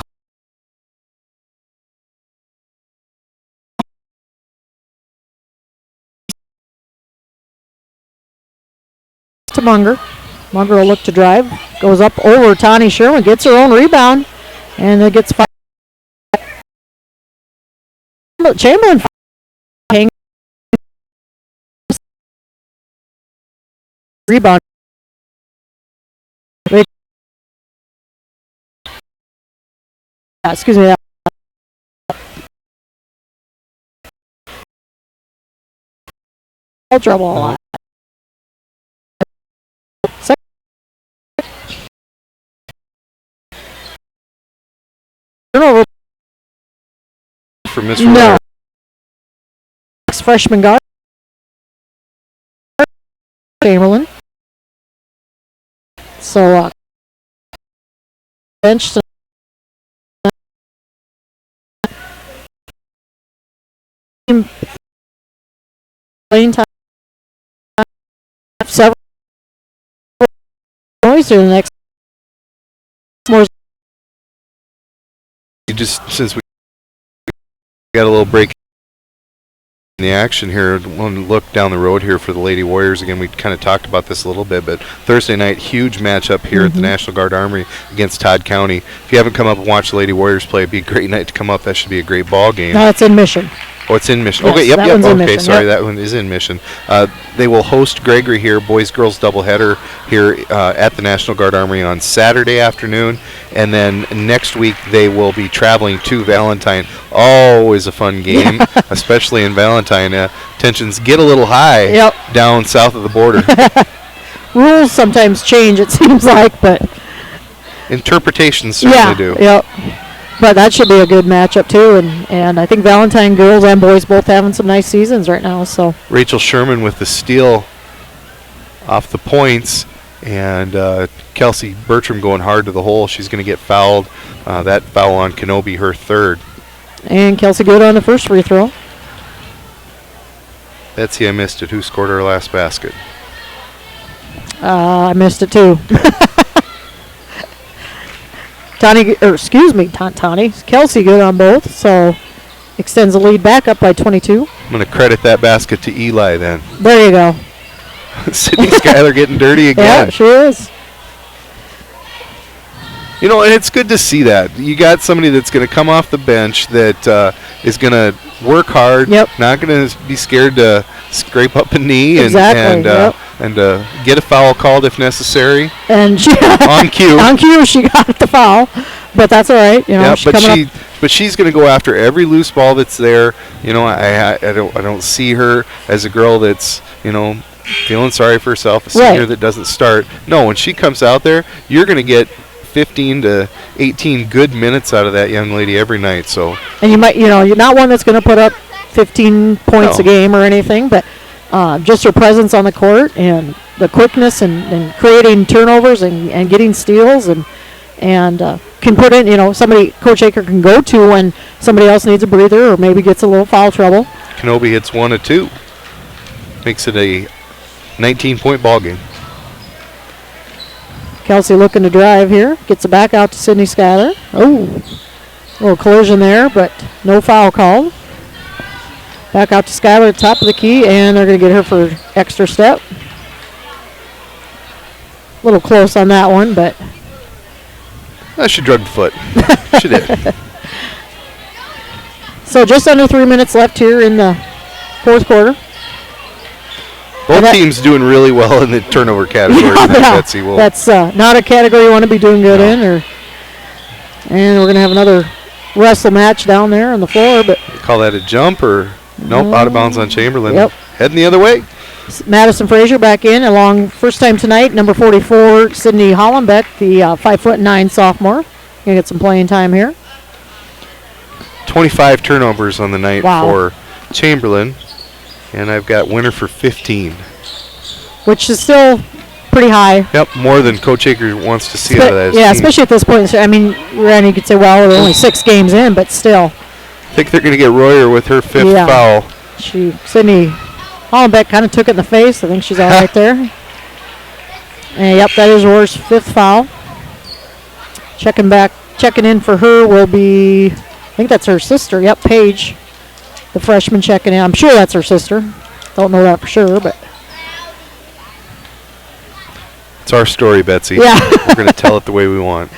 To Munger. Munger will look to drive. Goes up over Tani Sherman. Gets her own rebound. And it gets five. Chamberlain hang rebound. Excuse me. Trouble a lot. Turnover for Miss No. Freshman guard Chamberlain. So bench playing time. Several noise in the next more. Since we got a little break in the action here, want to look down the road here for the Lady Warriors again. We kind of talked about this a little bit, but Thursday night, huge matchup here at the National Guard Armory against Todd County. If you haven't come up and watched the Lady Warriors play, it'd be a great night to come up. That should be a great ball game. No, it's in Mission. Oh, it's in Mission. Yes, okay, yep. Okay, Mission, sorry, that one is in Mission. They will host Gregory here, boys-girls doubleheader here at the National Guard Armory on Saturday afternoon, and then next week they will be traveling to Valentine. Always a fun game, especially in Valentine. Tensions get a little high down south of the border. Rules sometimes change, it seems like, but interpretations certainly do. Yep. But that should be a good matchup too, and I think Valentine girls and boys both having some nice seasons right now. So Rachel Sherman with the steal off the points, and Kelsey Bertram going hard to the hole. She's going to get fouled. That foul on Kenobi, her third. And Kelsey good on the first free throw. Betsy, I missed it. Who scored our last basket? I missed it too. Tani, Kelsey good on both, so extends the lead back up by 22. I'm going to credit that basket to Eli then. There you go. Sydney Schuyler getting dirty again. Yeah, she is. You know, and it's good to see that. You got somebody that's going to come off the bench that is going to work hard, not going to be scared to scrape up a knee and get a foul called if necessary. And she on cue. On cue, she got the foul, but that's all right. You know, but she's going to go after every loose ball that's there. You know, I don't see her as a girl that's, you know, feeling sorry for herself, a senior that doesn't start. No, when she comes out there, you're going to get 15 to 18 good minutes out of that young lady every night. So, and you might, you know, you're not one that's going to put up 15 points a game or anything, but just her presence on the court and the quickness and creating turnovers and getting steals and can put in, you know, somebody Coach Aker can go to when somebody else needs a breather or maybe gets a little foul trouble. Kenobi hits 1 of 2, makes it a 19-point ball game. Kelsey looking to drive here. Gets it back out to Sydney Schuyler. Oh, a little collision there, but no foul called. Back out to Schuyler, top of the key, and they're going to get her for extra step. A little close on that one, but. She drugged the foot. She did. So just under 3 minutes left here in the fourth quarter. Both teams doing really well in the turnover category. Betsy will. That's not a category you want to be doing good in. And we're going to have another wrestle match down there on the floor. But Call that a jump or nope, out of bounds on Chamberlain. Yep. Heading the other way. Madison Frazier back in along first time tonight. Number 44, Sydney Hollenbeck, the 5'9" sophomore. Gonna get some playing time here. 25 turnovers on the night Wow. for Chamberlain, and I've got winner for 15. Which is still pretty high. Yep, more than Coach Aker wants to see out of that. Yeah, team. especially at this point. I mean, Randy could say, well, we're only 6 games in, but still. I think they're going to get Royer with her 5th Yeah. foul. Sydney Hollenbeck kind of took it in the face. I think she's all right there. And yep, that is Royer's 5th foul. Checking in for her will be, I think that's her sister. Yep, Paige, the freshman checking in. I'm sure that's her sister. Don't know that for sure, but. It's our story, Betsy. Yeah. We're going to tell it the way we want.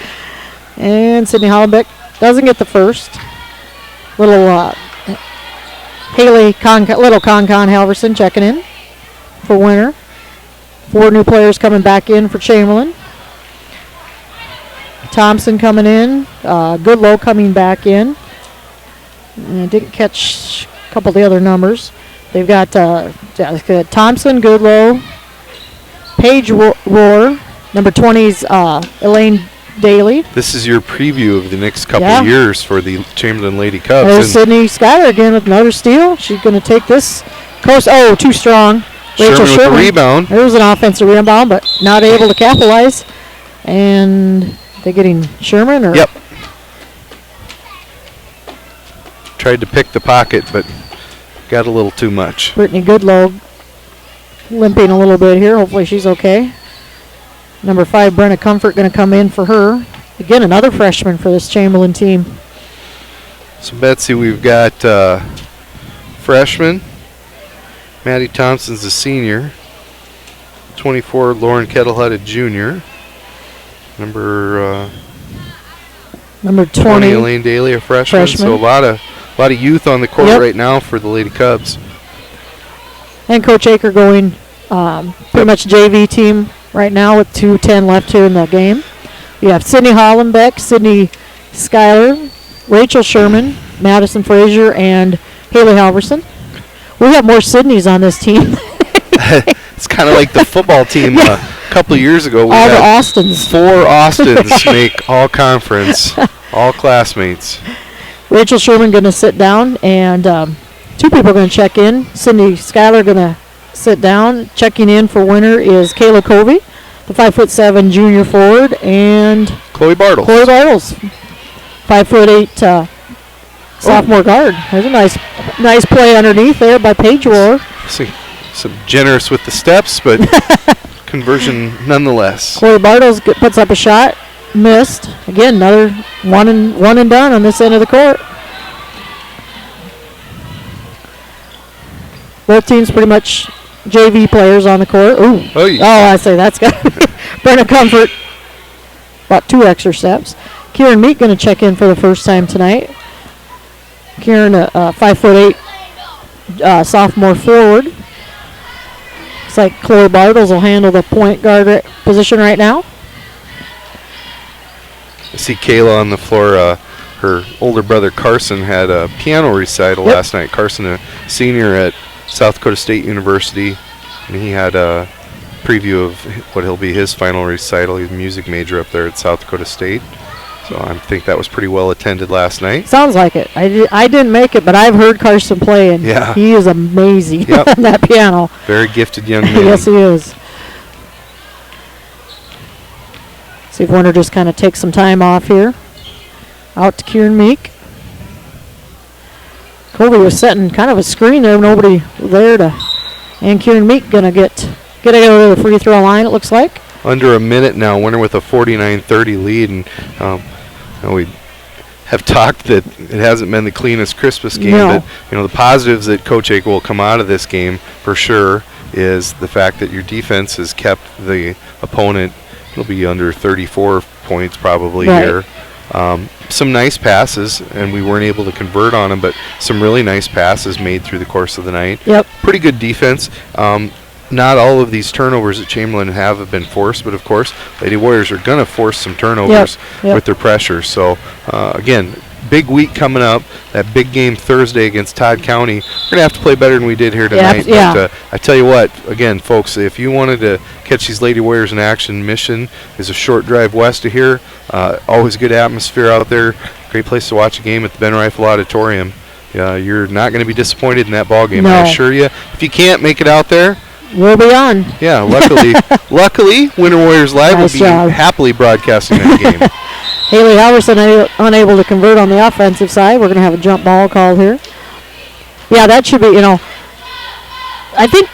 And Sydney Hollenbeck doesn't get the first. Little Haley Little Con Halverson checking in for winner. 4 new players coming back in for Chamberlain. Thompson coming in. Goodlow coming back in. Didn't catch a couple of the other numbers. They've got Thompson, Goodlow, Paige Rohr. Number 20's Elaine Daly. This is your preview of the next couple Yeah. of years for the Chamberlain Lady Cubs. There's Sydney Schuyler again with another steal. She's going to take this course. Oh, too strong. Rachel Sherman with the rebound. There was an offensive rebound, but not able to capitalize. And they're getting Sherman? Or Yep. Tried to pick the pocket, but got a little too much. Brittany Goodlow limping a little bit here. Hopefully she's okay. Number 5, Brenna Comfort, going to come in for her. Again, another freshman for this Chamberlain team. So, Betsy, we've got freshman. Maddie Thompson's a senior. 24, Lauren Kettlehut, a junior. Number 20, Elaine Daly, a freshman. So a lot of youth on the court right now for the Lady Cubs. And Coach Aker going pretty much JV team right now with 2:10 left here in the game. We have Sydney Hollenbeck, Sydney Schuyler, Rachel Sherman, Madison Frazier, and Haley Halverson. We have more Sydneys on this team. It's kind of like the football team a couple of years ago. We all the had Austins. 4 Austins make all conference, all classmates. Rachel Sherman going to sit down, and 2 people going to check in. Sydney Schuyler going to sit down. Checking in for winner is Kayla Covey, the 5'7" junior forward, and Chloe Bartles. 5'8" sophomore guard. There's a nice play underneath there by Paige Rohr. See, some generous with the steps, but conversion nonetheless. Chloe Bartles puts up a shot, missed. Again, another one and done on this end of the court. Both teams pretty much JV players on the court. Ooh. I say that's got to be Brenna Comfort. About 2 extra steps. Kieran Meek going to check in for the first time tonight. Kieran, 5'8" sophomore forward. Looks like Chloe Bartles will handle the point guard position right now. I see Kayla on the floor. Her older brother Carson had a piano recital last night. Carson, a senior at South Dakota State University, and he had a preview of what he'll be his final recital. He's a music major up there at South Dakota State. So I think that was pretty well attended last night. Sounds like it. I didn't make it, but I've heard Carson play, and he is amazing on that piano. Very gifted young man. Yes, he is. See if Warner just kind of takes some time off here. Out to Kieran Meek. Colby was setting kind of a screen there, nobody there to. And Kieran Meek gonna get over the free throw line. It looks like. Under a minute now, winner with a 49-30 lead, and we have talked that it hasn't been the cleanest, crispest game. No. But the positives that Coach Aker will come out of this game for sure is the fact that your defense has kept the opponent. It'll be under 34 points probably here. Some nice passes, and we weren't able to convert on them, but some really nice passes made through the course of the night. Yep. Pretty good defense. Not all of these turnovers that Chamberlain have been forced, but of course, Lady Warriors are going to force some turnovers with their pressure. So, again, big week coming up, that big game Thursday against Todd County. We're going to have to play better than we did here tonight. Yeah. But I tell you what, again, folks, if you wanted to catch these Lady Warriors in action, Mission is a short drive west of here. Always good atmosphere out there. Great place to watch a game at the Ben Rifle Auditorium. You're not going to be disappointed in that ball game, No. I assure you. If you can't make it out there, we'll be on. Yeah, luckily, Winter Warriors Live Nice will be job. happily broadcasting that game. Haley Halverson unable to convert on the offensive side. We're going to have a jump ball called here. Yeah, that should be, I think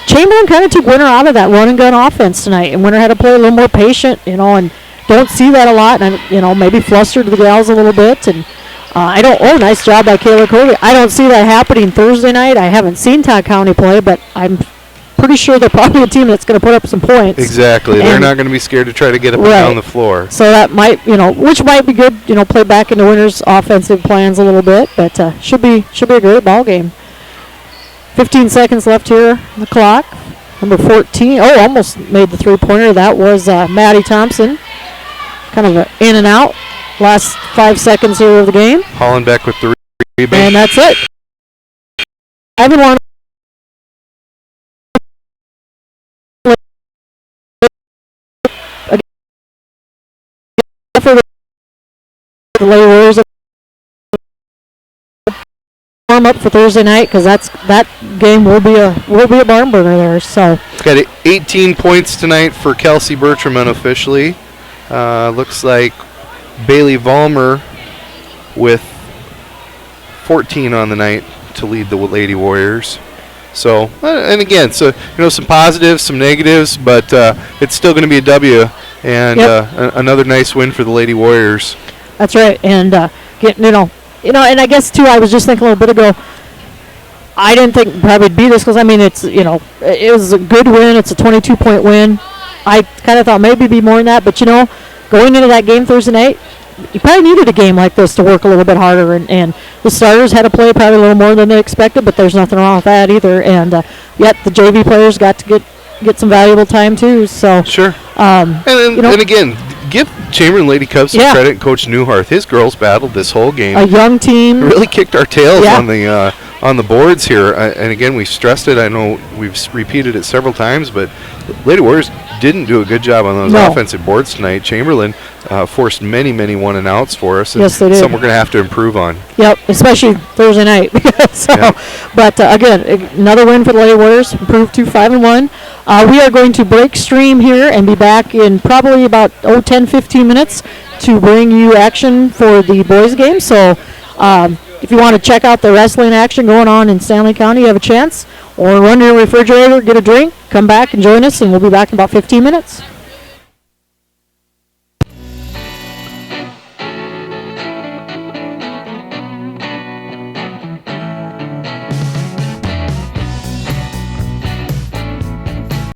Chamberlain kind of took Winter out of that run and gun offense tonight, and Winter had to play a little more patient, and don't see that a lot, and maybe flustered the gals a little bit, and nice job by Kayla Cody. I don't see that happening Thursday night. I haven't seen Todd County play, but I'm pretty sure they're probably a team that's going to put up some points. Exactly. They're not going to be scared to try to get up and down the floor. So that might, which might be good, play back into Winter's offensive plans a little bit, but should be a great ball game. 15 seconds left here on the clock. Number 14, almost made the three-pointer. That was Maddie Thompson. Kind of a in and out. Last 5 seconds here of the game. Hollenbeck with the rebound. And that's it. Everyone. For the Lady Warriors warm up for Thursday night, because that game will be a barn burner there. So got 18 points tonight for Kelsey Bertram unofficially. Looks like Bailey Vollmer with 14 on the night to lead the Lady Warriors. So, and again, some positives, some negatives, but it's still going to be a W, and another nice win for the Lady Warriors. That's right, and and I guess too, I was just thinking a little bit ago, I didn't think probably it'd be this, because it's it was a good win. It's a 22-point win. I kind of thought maybe it'd be more than that, but going into that game Thursday night, you probably needed a game like this to work a little bit harder, and the starters had to play probably a little more than they expected, but there's nothing wrong with that either. And yet the JV players got to get some valuable time too. So sure. And again, give Chamberlain Lady Cubs some credit. Coach Newharth, his girls battled this whole game. A young team really kicked our tails on the boards here. And again, we stressed it. I know we've repeated it several times, but Lady Warriors didn't do a good job on those offensive boards tonight. Chamberlain forced many one and outs for us. And yes, they did. Some we're going to have to improve on. Yep, especially Thursday night. But again, another win for the Lady Warriors. Improved to 5-1. We are going to break stream here and be back in probably about 10-15 minutes to bring you action for the boys game. So if you want to check out the wrestling action going on in Stanley County, you have a chance. Or run to your refrigerator, get a drink, come back and join us, and we'll be back in about 15 minutes.